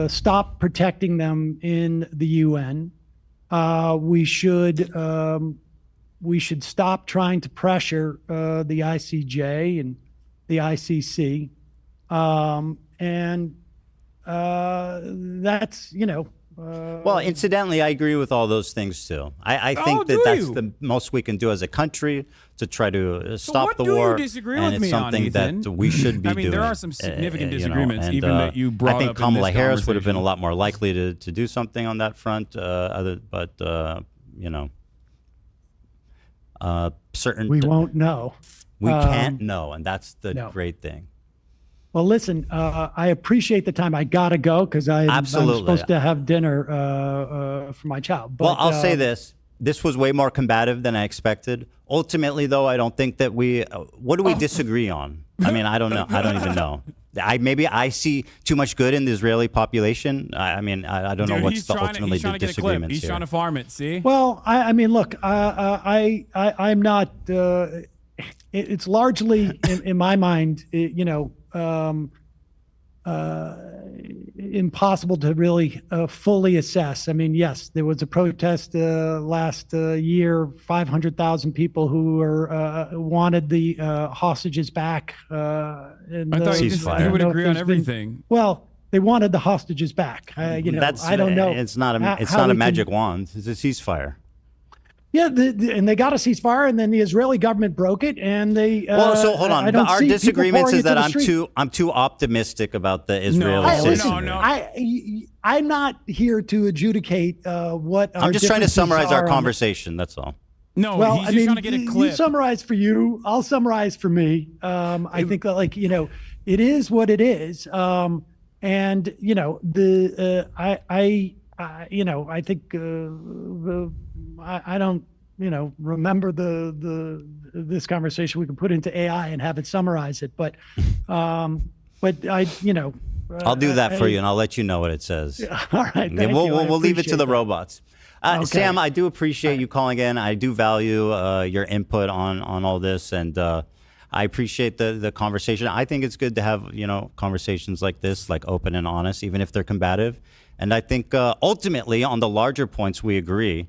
stop protecting them in the UN. We should stop trying to pressure the ICJ and the ICC, and that's, you know. Well, incidentally, I agree with all those things too. I think do that's you? the most we can do as a country to try to stop what the do you war. disagree and with it's me on, something Ethan? that we should be I mean, doing. there are some significant you know, disagreements, and, even that you brought I think up in Kamala this Harris would have been a conversation. lot more likely to do something on that front. But you know, certain We won't know. we can't know, and that's the no. great thing. Well, listen, I appreciate the time. I gotta go because I'm Absolutely. supposed to have dinner for my child. But, Well, I'll say this. This was way more combative than I expected. Ultimately, though, I don't think that we. What do we disagree on? I mean, I don't know. I don't even know. Maybe I see too much good in the Israeli population. I mean, I don't know Dude, what's he's the trying ultimately to the get a clip. disagreements He's here. trying to farm it. See? Well, I mean, look, I'm not. It's largely, in my mind, you know, impossible to really fully assess. I mean, yes, there was a protest last year, 500,000 people who were wanted the hostages back. And, I thought you Ceasefire. would know if agree on there's been- everything. well, they wanted the hostages back. You know, That's I don't know. It's not a. how- It's how not a we can- magic wand. It's a ceasefire. Yeah, and they got a ceasefire, and then the Israeli government broke it, and they. Well, so hold on. I don't Our see people disagreements pouring is that into the street. I'm too optimistic about the Israeli No, Hey, listen, citizenry. no. I'm not here to adjudicate what. I'm just trying to differences summarize our are on- conversation. That's all. No, Well, he's I just mean, trying to get a you clip. summarize for you. I'll summarize for me. I think that, like, you know, it is what it is. And you know, you know, I think I don't, you know, remember this conversation. We can put into AI and have it summarize it, but I, you know. I'll do that for you, and I'll let you know what it says. All right. Okay, thank you. I we'll leave it to appreciate the that. robots. Okay. Sam, I do appreciate you calling in. I do value your input on all this, and I appreciate the conversation. I think it's good to have, you know, conversations like this, like open and honest, even if they're combative. And I think ultimately on the larger points we agree,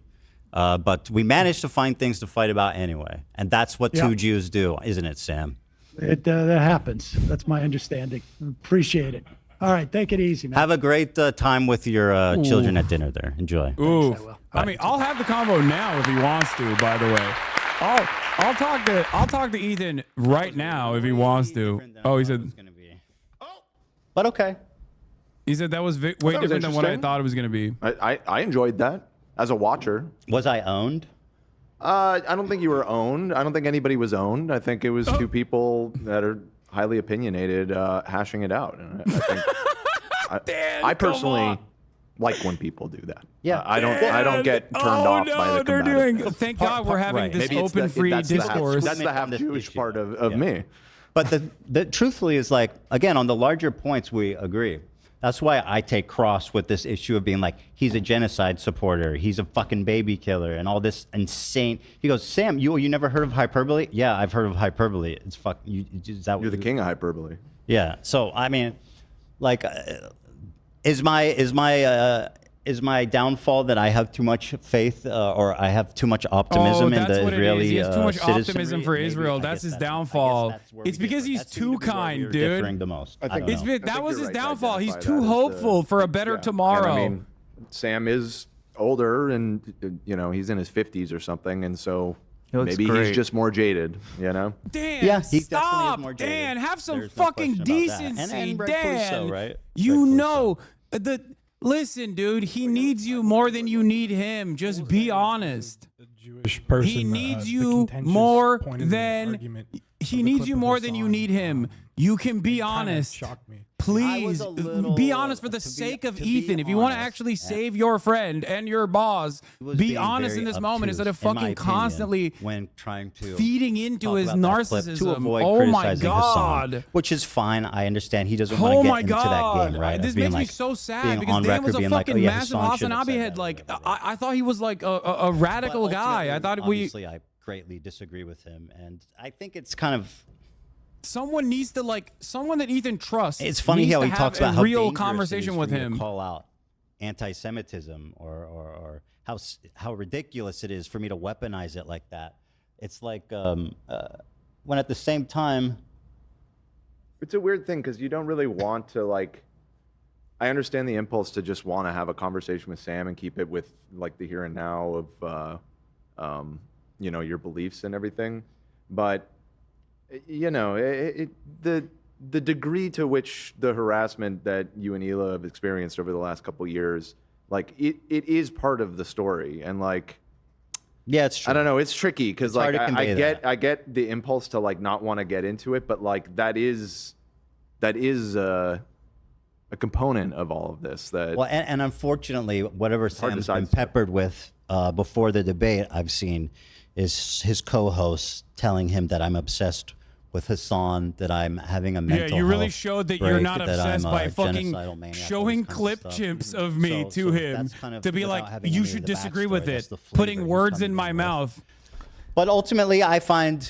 but we managed to find things to fight about anyway, and that's what two Jews do, isn't it, Sam? That happens. That's my understanding. Appreciate it. All right. Take it easy, man. Have a great time with your children at dinner there. Enjoy. Ooh. will. I mean, I'll have the convo now if he wants to. By the way, I'll talk to Ethan right now if he wants to. Oh, he said. But okay. He said that was way was different than what I interesting. thought it was going to be. I enjoyed that as a watcher. Was I owned? I don't think you were owned. I don't think anybody was owned. I think it was two people that are highly opinionated hashing it out. And I think Dan, I come personally on. like when people do that. Yeah. I don't get turned off by the they're combative. doing. Thank God we're having right. this Maybe it's open, free that's discourse. That's the half Jewish part of me. But the truthfully is like, again, on the larger points, we agree. That's why I take cross with this issue of being like, he's a genocide supporter, he's a fucking baby killer, and all this insane. He goes, Sam, you never heard of hyperbole? Yeah, I've heard of hyperbole. It's You're the king of hyperbole. Yeah. So I mean, like, is my downfall that I have too much faith or I have too much optimism in the Israeli He has too much citizenry? optimism for Maybe. Israel. I That's guess his downfall. It's because he's too kind, dude. Differing the most. I think It's, I that think was you're his right to downfall. He's identify too that as hopeful for a better And, tomorrow. I mean, Sam is older, and he's in his 50s or something, and so maybe he's just more jaded. Dan, Yeah, he definitely is stop. more jaded. Dan, have some There's no fucking question about that. decency, And rightfully Dan. so, right? You Rightfully know Listen, dude, he needs you more than you need him. Just be honest. Jewish person. He needs you more than you need him. You can be honest. Shocked me. Please be honest for the sake of Ethan. If you want to actually save your friend and your boss, be honest in this moment instead of fucking constantly when trying to feeding into talk his about that clip narcissism. to avoid Oh my criticizing Hassan, God. which is fine. I understand he doesn't want Oh to my get into that God. game, right? This Of being makes me like- so sad being because on Dan was record a being like, fucking oh, yeah, massive Hassan shouldn't have Hasanabi said head. that, Like, whatever, whatever. I thought he was like a radical But guy. I ultimately, thought obviously I greatly disagree with him, and I think it's kind of. someone needs to someone that Ethan trusts. It's funny needs how to he have talks a about how real dangerous it is conversation for with me to him. call out anti-Semitism or how ridiculous it is for me to weaponize it like that. It's like when at the same time. It's a weird thing because you don't really want to I understand the impulse to just want to have a conversation with Sam and keep it with the here and now of your beliefs and everything, but the degree to which the harassment that you and Hila have experienced over the last couple of years, it is part of the story, and Yeah, it's true. I don't know. It's tricky because hard to convey that. I get the impulse to not want to get into it, but that is a component of all of this. That Well, and unfortunately, whatever hard to Sam's been sidestep. peppered with before the debate, I've seen is his co-host telling him that I'm obsessed with Hassan, that I'm having a mental Yeah, you really health showed that you're break, not that I'm obsessed a by fucking genocidal maniac, all showing this kind of clip stuff. chimps of me So- to so him that's kind of to be without like, having you any of should the disagree backstory, with that's it, the flavor putting he's words coming in my with. mouth. But ultimately, I find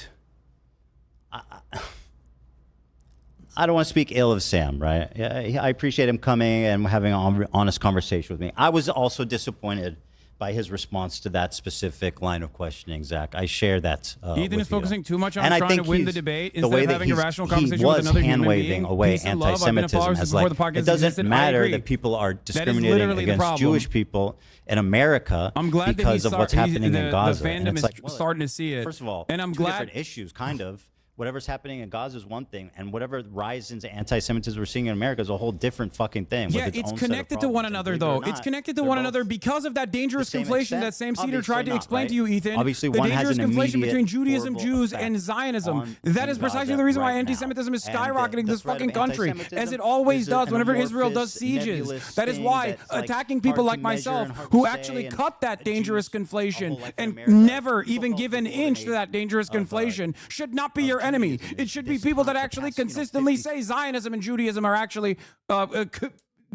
I don't want to speak ill of Sam, right? Yeah, I appreciate him coming and having an honest conversation with me. I was also disappointed by his response to that specific line of questioning, Zach. I share that. Ethan with is focusing you. too much on And I trying think to win the he's- debate the instead way of that having a he's- rational he conversation with was another human hand-waving being. away Peace and love. I've been a follower anti-Semitism since as before like the podcast it doesn't existed. I matter agree. that people are That is discriminating literally the against problem. Jewish people in America I'm glad because that of what's happening the in Gaza. The And fandom it's is like, well, starting to see it. First of all, and I'm two glad different issues, kind of. Whatever's happening in Gaza is one thing, and whatever rise into anti-Semitism we're seeing in America is a whole different fucking thing. with Yeah, its it's own set of connected to one problems. And another, believe it or though. It's not, connected to they're one both another because of that dangerous the same conflation extent? that Sam Sedar Obviously tried to not, explain right? to you, Ethan. Obviously, the one has dangerous an conflation between immediate Judaism, horrible Jews, effect and Zionism. on That is precisely Gaza the reason why right anti-Semitism now. is And skyrocketing the this threat fucking of country, anti-Semitism as it always is does an whenever Israel does amorphous, sieges. nebulous That is thing why that's, like, attacking people hard like to measure myself, and hard who to actually say, and cut that a dangerous Jewish conflation couple like in and America, never people even help give an people in inch to aid that dangerous of, conflation should not be your enemy. Judaism It is should be this people that for the actually past, you know, consistently 50 say Zionism and Judaism are actually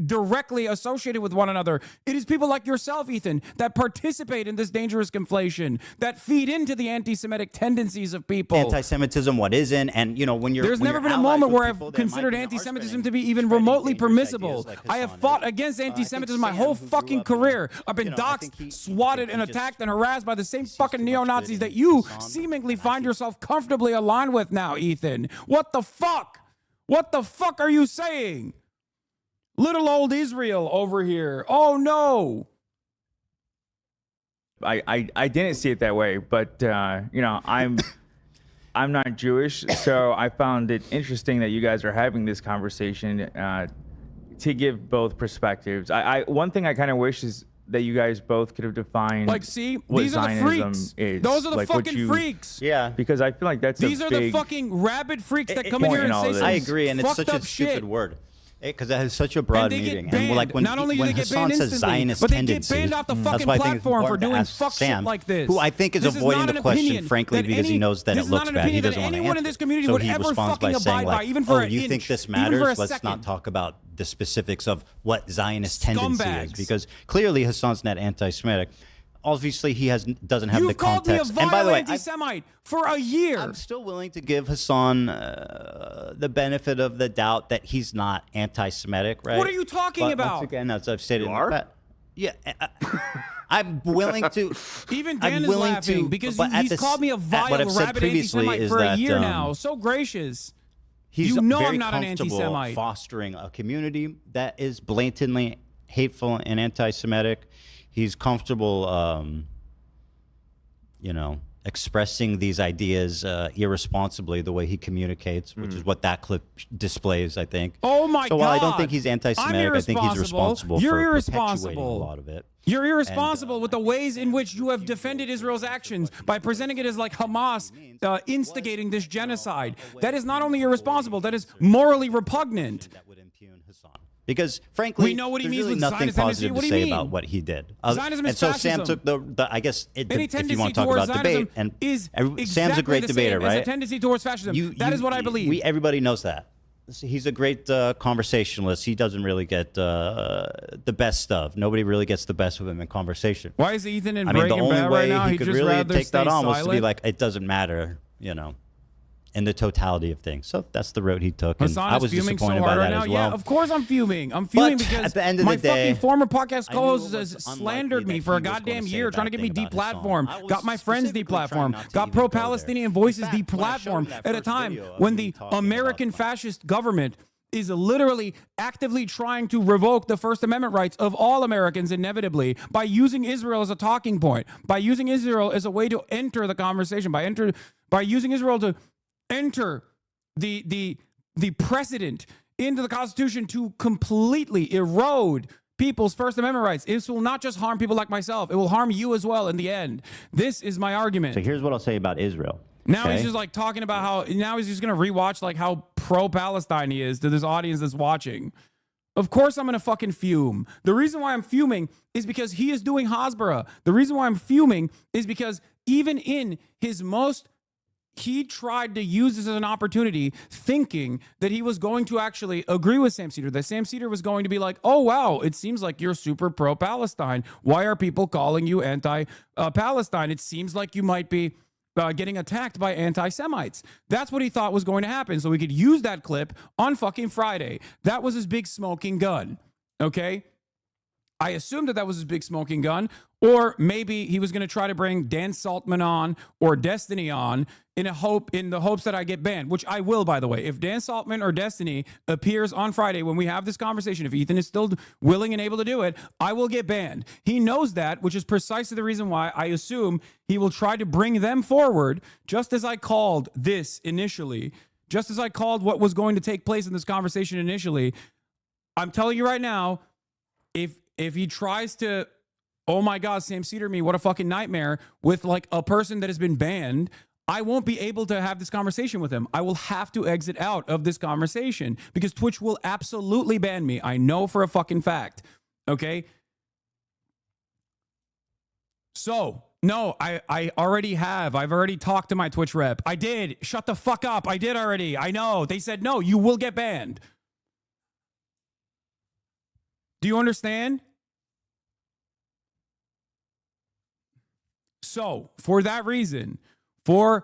directly associated with one another. It is people like yourself, Ethan, that participate in this dangerous conflation, that feed into the anti-Semitic tendencies of people. Anti-Semitism, what isn't, and when you're There's when never you're been a allies moment with where people I've that might considered be anti-Semitism spreading- to be even spreading remotely dangerous permissible. ideas like I have Hassan fought is. against I think anti-Semitism my Sam, whole who grew fucking up in a- career. I've been I doxxed, think he swatted, and just attacked and harassed by the same sees fucking too much neo-Nazis good that in you Hassan. seemingly find yourself comfortably aligned with now, Ethan. What the fuck? What the fuck are you saying? Little old Israel over here. Oh no. I didn't see it that way, but I'm not Jewish, so I found it interesting that you guys are having this conversation to give both perspectives. One thing I kind of wish is that you guys both could have defined See, what these are the Zionism freaks. is. Those are the like, what fucking you- freaks. Yeah. Because I feel like that's These a are big, the fucking rabid freaks that come in point here in and all say this. some I agree, and it's fucked such a up stupid shit. word. Because it has such a broad and they meaning. get banned. And like when, Not only do when they get Hassan banned says instantly, Zionist but they tendencies, get banned off the that's fucking why I think it's platform for important to doing ask fuck Sam, shit like this. who I think is This avoiding not the an question, opinion frankly, that because he knows that this it is not looks an bad. He opinion that doesn't want to anyone in answer. this community So would he ever responds by fucking saying abide by, like, even for "Oh, an you inch, think this even for a matters? Let's second." not talk about the specifics of what Zionist tendency is, Scumbags. because clearly Hassan's not anti-Semitic. Obviously, he doesn't have the You've called me a context. And by vile the way, anti-Semite for a year. I'm still willing to give Hassan the benefit of the doubt that he's not anti-Semitic, right? What are you talking But about? Once again, as I've stated, You are? yeah, I'm willing to. Even Dan I'm is willing laughing to, because but at he's this- called me a at vile, what I've said rabid previously anti-Semite is for a that, year now. So gracious. He's You know very I'm not an comfortable anti-Semite. fostering a community that is blatantly hateful and anti-Semitic. He's comfortable, expressing these ideas irresponsibly the way he communicates, which is what that clip displays, I think. Oh my So God! while I don't think he's anti-Semitic, I think he's responsible You're for irresponsible. perpetuating a lot of it. You're irresponsible with the ways in which you have defended Israel's actions by presenting it as like Hamas instigating this genocide. That is not only irresponsible, that is morally repugnant. That would impugn Hassan. Because frankly, We know what he there's means really with nothing Zionist tendency. positive What to do you say mean? about what he did. Zionism is and so Sam fascism. took the I guess Any if you tendency want to talk towards about Zionism debate, and is Sam's a great exactly the debater, same as right? a tendency towards fascism. That is what I believe. Everybody knows that. He's a great conversationalist. He doesn't really get the best stuff. Nobody really gets the best of him in conversation. Why is Ethan in I mean, the Breaking only Bad way right now? he He'd could just really rather take that stay on was to be silent? like, it doesn't matter, in the totality of things. So that's the road he took. And Hassan I is was fuming so disappointed by hard right that now. as well. Yeah, of course I'm fuming. I'm fuming But because at the end of my the day, fucking former podcast I knew co-host it was has unlikely slandered me that for a he was gonna goddamn say year, trying to bad get me thing about Hassan. deplatformed. I was Got my friends specifically trying deplatformed. not to Got even go there. pro-Palestinian In voices fact, when I showed him deplatformed that at a first time video of when me the talking about American fascist government is literally actively trying to revoke the First Amendment rights of all Americans inevitably by using Israel as a talking point, by using Israel as a way to enter the conversation, by using Israel to enter the precedent into the Constitution to completely erode people's First Amendment rights. This will not just harm people like myself. It will harm you as well in the end. This is my argument. So here's what I'll say about Israel. Now okay? he's just like talking about now he's just going to rewatch like how pro-Palestine he is to this audience that's watching. Of course I'm going to fucking fume. The reason why I'm fuming is because he is doing Hasbara. The reason why I'm fuming is because even in his he tried to use this as an opportunity, thinking that he was going to actually agree with Sam Sedar, that Sam Sedar was going to be like, oh, wow, it seems like you're super pro-Palestine. Why are people calling you anti-Palestine? It seems like you might be getting attacked by anti-Semites. That's what he thought was going to happen, so we could use that clip on fucking Friday. That was his big smoking gun, okay? I assumed that was his big smoking gun, or maybe he was going to try to bring Dan Saltman on or Destiny on in the hopes that I get banned, which I will, by the way. If Dan Saltman or Destiny appears on Friday when we have this conversation, if Ethan is still willing and able to do it, I will get banned. He knows that, which is precisely the reason why I assume he will try to bring them forward, just as I called this initially, just as I called what was going to take place in this conversation initially. I'm telling you right now, if he tries to, oh my God, Sam Sedar me, what a fucking nightmare, with like a person that has been banned, I won't be able to have this conversation with him. I will have to exit out of this conversation because Twitch will absolutely ban me. I know for a fucking fact. Okay? So, no, I already have. I've already talked to my Twitch rep. I did. Shut the fuck up. I did already. I know. They said, no, you will get banned. Do you understand? So, for that reason, if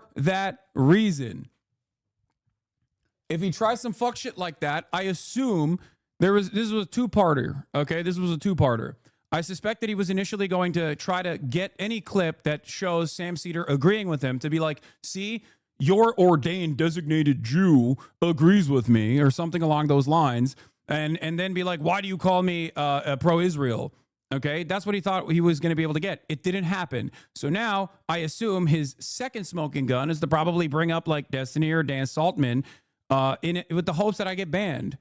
he tries some fuck shit like that, I assume this was a two-parter, okay? This was a two-parter. I suspect that he was initially going to try to get any clip that shows Sam Sedar agreeing with him to be like, see, your ordained designated Jew agrees with me, or something along those lines, and then be like, why do you call me pro-Israel? Okay, that's what he thought he was going to be able to get. It didn't happen. So now I assume his second smoking gun is to probably bring up like Destiny or Dan Saltman with the hopes that I get banned.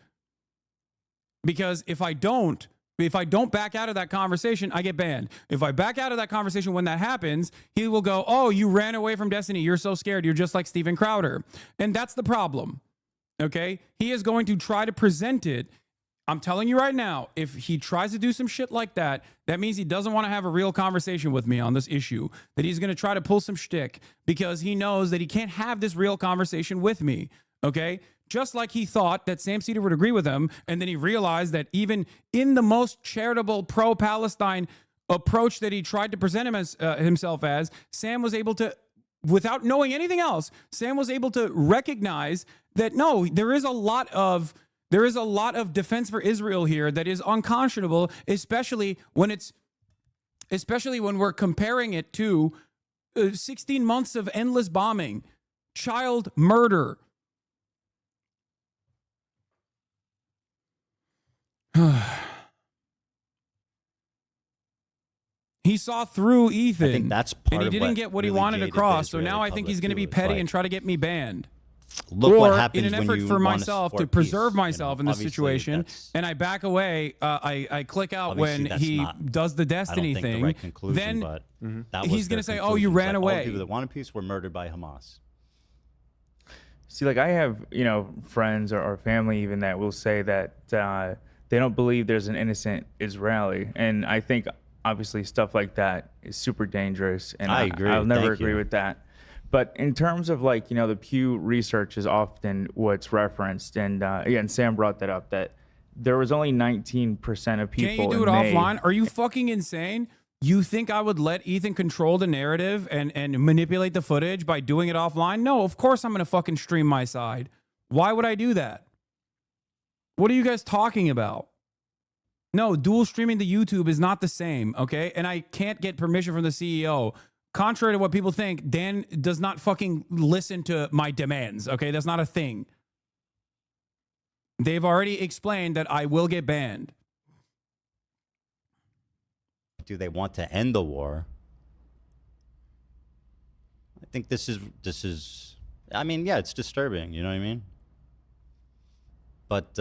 Because if I don't back out of that conversation, I get banned. If I back out of that conversation when that happens, he will go, oh, you ran away from Destiny. You're so scared. You're just like Steven Crowder. And that's the problem. Okay, he is going to try to present it I'm telling you right now, if he tries to do some shit like that, that means he doesn't want to have a real conversation with me on this issue, that he's going to try to pull some shtick because he knows that he can't have this real conversation with me, okay? Just like he thought that Sam Sedar would agree with him, and then he realized that even in the most charitable pro-Palestine approach that he tried to present himself as, Sam was able to, without knowing anything else, Sam was able to recognize that no, there is a lot of defense for Israel here that is unconscionable, especially when we're comparing it to 16 months of endless bombing, child murder. He saw through Ethan. I think that's part and he of didn't what get what he really wanted jaded across. the So Israeli now I think he's public going to be too. It's petty like, and try to get me banned. Look or what happens in an when effort you for want myself to support preserve peace, myself in this Obviously, situation, that's- and I back away. I click out obviously when that's he not- does the I don't Destiny think thing. the right conclusion, then but that was he's their gonna say, "Oh, you conclusion. ran It's like, away." All people that wanted peace were murdered by Hamas. See, like I have, friends or family even that will say that they don't believe there's an innocent Israeli, and I think obviously stuff like that is super dangerous, and I agree. I'll never Thank agree you. with that. But in terms of like the Pew research is often what's referenced, and again, Sam brought that up that there was only 19% of people. Can't you do it in May. offline? Are you fucking insane? You think I would let Ethan control the narrative and manipulate the footage by doing it offline? No, of course I'm going to fucking stream my side. Why would I do that? What are you guys talking about? No, dual streaming to YouTube is not the same, okay? And I can't get permission from the CEO. Contrary to what people think, Dan does not fucking listen to my demands, okay? That's not a thing. They've already explained that I will get banned. Do they want to end the war? I think this is. I mean, yeah, it's disturbing. You know what I mean? But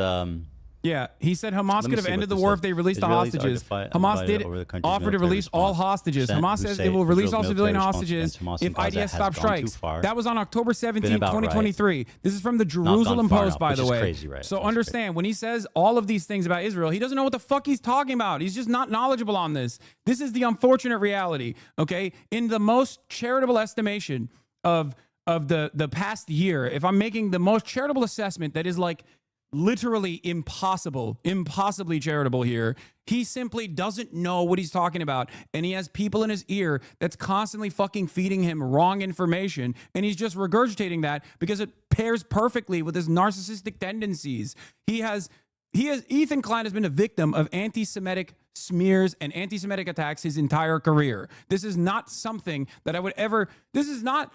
Yeah, he said Hamas Let me could have see ended what the this war says. if they released the Israelis are hostages. divided Hamas did over the country's offer to military release all response. hostages. Percent Hamas who says say it will release Israel's all civilian military response hostages against Hamas if in Gaza IDF has stops gone too strikes. far. That was on October 17th, about right. 2023. This is from the Jerusalem far Post, enough, by which the is way. crazy, right? So That's understand, when he says all of these things about Israel, he doesn't know what the fuck he's talking about. He's just not knowledgeable on this. This is the unfortunate reality, okay? In the most charitable estimation of the past year, if I'm making the most charitable assessment that is like literally impossibly charitable here, he simply doesn't know what he's talking about, and he has people in his ear that's constantly fucking feeding him wrong information, and he's just regurgitating that because it pairs perfectly with his narcissistic tendencies. Ethan Klein has been a victim of anti-Semitic smears and anti-Semitic attacks his entire career. This is not something that I would ever. This is not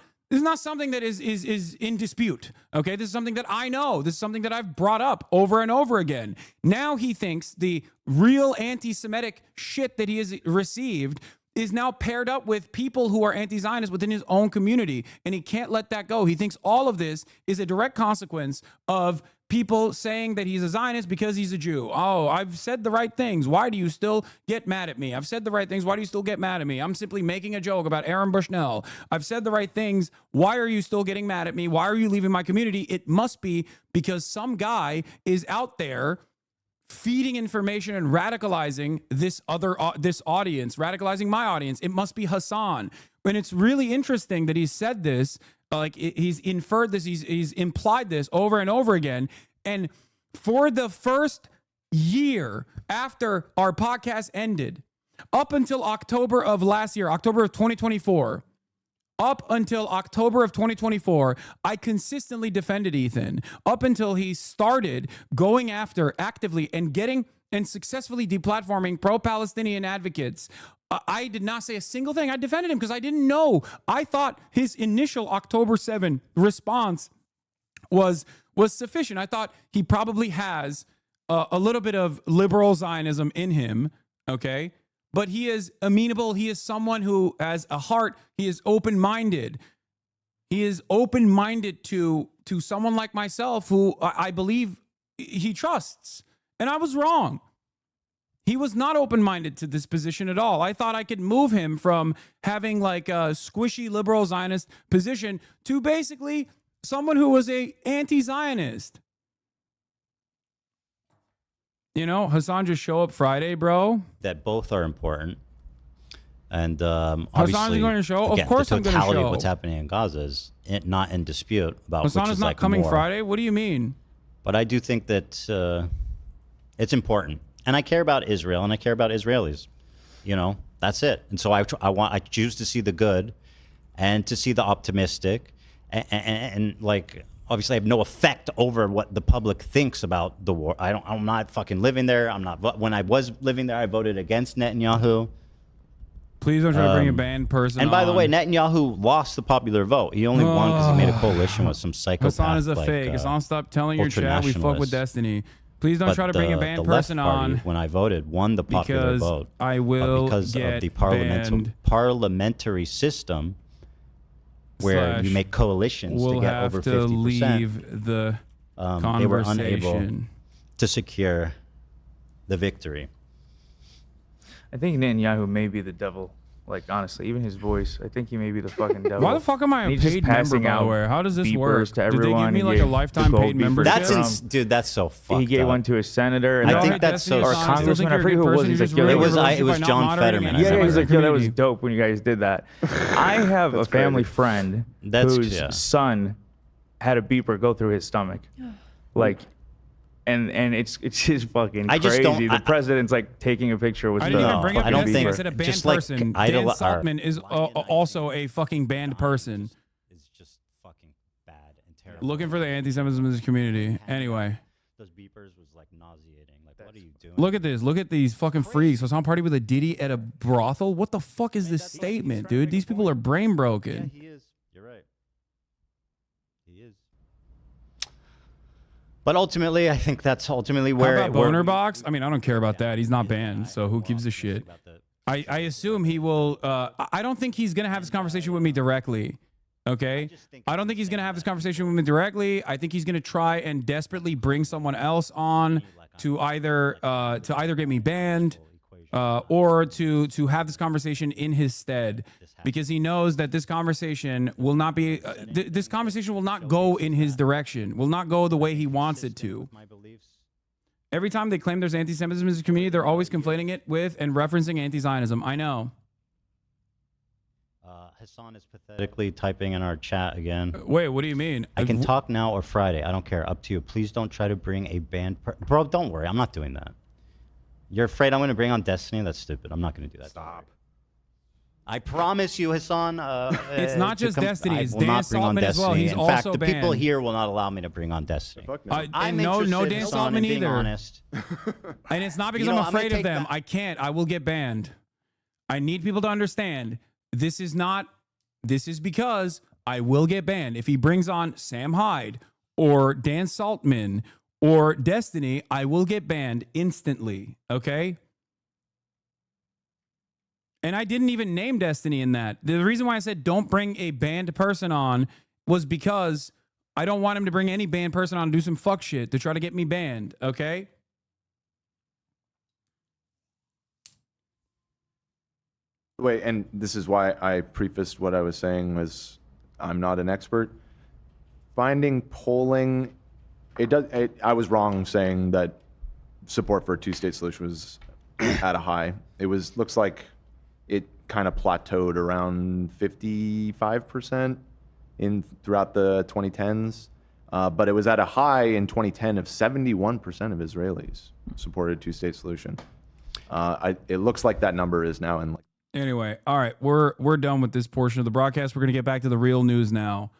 something that is in dispute. Okay, this is something that I know. This is something that I've brought up over and over again. Now he thinks the real anti-Semitic shit that he has received is now paired up with people who are anti-Zionist within his own community, and he can't let that go. He thinks all of this is a direct consequence of people saying that he's a Zionist because he's a Jew. Oh, I've said the right things. Why do you still get mad at me? I've said the right things. Why do you still get mad at me? I'm simply making a joke about Aaron Bushnell. I've said the right things. Why are you still getting mad at me? Why are you leaving my community? It must be because some guy is out there feeding information and radicalizing this audience, radicalizing my audience. It must be Hassan. And it's really interesting that he said this, he's inferred this, he's implied this over and over again. And for the first year after our podcast ended, up until October of last year, October of 2024, up until October of 2024, I consistently defended Ethan up until he started going after actively and getting and successfully deplatforming pro-Palestinian advocates. I did not say a single thing. I defended him because I didn't know. I thought his initial October 7 response was sufficient. I thought he probably has a little bit of liberal Zionism in him, okay? But he is amenable. He is someone who has a heart. He is open-minded. He is open-minded to someone like myself who I believe he trusts. And I was wrong. He was not open-minded to this position at all. I thought I could move him from having like a squishy liberal Zionist position to basically someone who was a anti-Zionist. You know, Hassan, just show up Friday, bro. that both are important. And obviously, going to show? Of again, course the I'm going to totality show. of what's happening in Gaza is not in dispute about Hassan which is is not like coming more. Friday. What do you mean? But I do think that it's important, and I care about Israel, and I care about Israelis. You know, that's it. And so I choose to see the good, and to see the optimistic, and like obviously I have no effect over what the public thinks about the war. I'm not fucking living there. I'm not. When I was living there, I voted against Netanyahu. Please don't try to bring a banned person. And by the on. way, Netanyahu lost the popular vote. He only won because he made a coalition with some psychopath. Hassan is a fake. Hassan, stop telling your chat we fuck with Destiny. Please don't try to bring a banned person on. When I voted, won the popular because vote. I will because get of the banned. parliamentary system where you make coalitions to We'll get have over to 50%. leave the conversation. They were unable to secure the victory. I think Netanyahu may be the devil. Like, honestly, even his voice, I think he may be the fucking devil. Why the fuck am I And a he's just paid member, passing by the out way? How does this beepers work? to Did they give everyone. me He like a gave lifetime the gold paid beepers membership? That's dude. That's so fucked He gave up. one to a senator. And I then- think that's so or a stupid. congressman. I forget who it was. He's like, yo, It was John Fetterman. I Yeah, remember. he's like, yo, that was dope when you guys did that. I have a family friend whose son had a beeper go through his stomach, like, and it's just fucking I just crazy. don't- The president's like taking a picture with I the. didn't even bring up I don't Destiny. think- I said a banned just like person. Dan idol- Saltman is also a fucking banned person. It's just fucking bad and terrible. Looking for the anti-Semitism in this community. Anyway, Those beepers was like nauseating. Like, what are you doing? look at this. Look at these fucking freaks. Was on party with a Diddy at a brothel. What the fuck is this statement, dude? These people are brain broken. Yeah, he is. You're right. He is. But ultimately, I think that's ultimately where. How about Boner Box? I mean, I don't care about that. He's not banned, so who gives a shit? I assume he will. I don't think he's gonna have this conversation with me directly. Okay, I don't think he's gonna have this conversation with me directly. I think he's gonna try and desperately bring someone else on to either get me banned, or to have this conversation in his stead, because he knows that this conversation will not be this conversation will not go in his direction, will not go the way he wants it to. Every time they claim there's anti-Semitism in the community, they're always conflating it with and referencing anti-Zionism. I know. Hassan is pathetically typing in our chat again. Wait, what do you mean? I can talk now or Friday. I don't care. Up to you. Please don't try to bring a band. Bro, don't worry. I'm not doing that. You're afraid I'm going to bring on Destiny? That's stupid. I'm not going to do that. Stop. I promise you, Hassan. It's not just Destiny. It's I will Dan not bring on Saltman as well. Destiny. He's In also fact, the people banned. here will not allow me to bring on Destiny. Fuck no. And I'm no interested, Dan Hassan, Saltman in being either. honest. And it's not because You know, I'm I'm gonna afraid of take them. that- I can't. I will get banned. I need people to understand this is not. This is because I will get banned. If he brings on Sam Hyde or Dan Saltman or Destiny, I will get banned instantly. Okay. And I didn't even name Destiny in that. The reason why I said don't bring a banned person on was because I don't want him to bring any banned person on and do some fuck shit to try to get me banned. Okay. Wait, and this is why I prefaced what I was saying was I'm not an expert. Finding polling, I was wrong saying that support for a two-state solution was at a high. It looks like it kind of plateaued around 55% throughout the 2010s, but it was at a high in 2010 of 71% of Israelis supported a two-state solution. It looks like that number is now in like. Anyway, all right, we're done with this portion of the broadcast. We're going to get back to the real news now.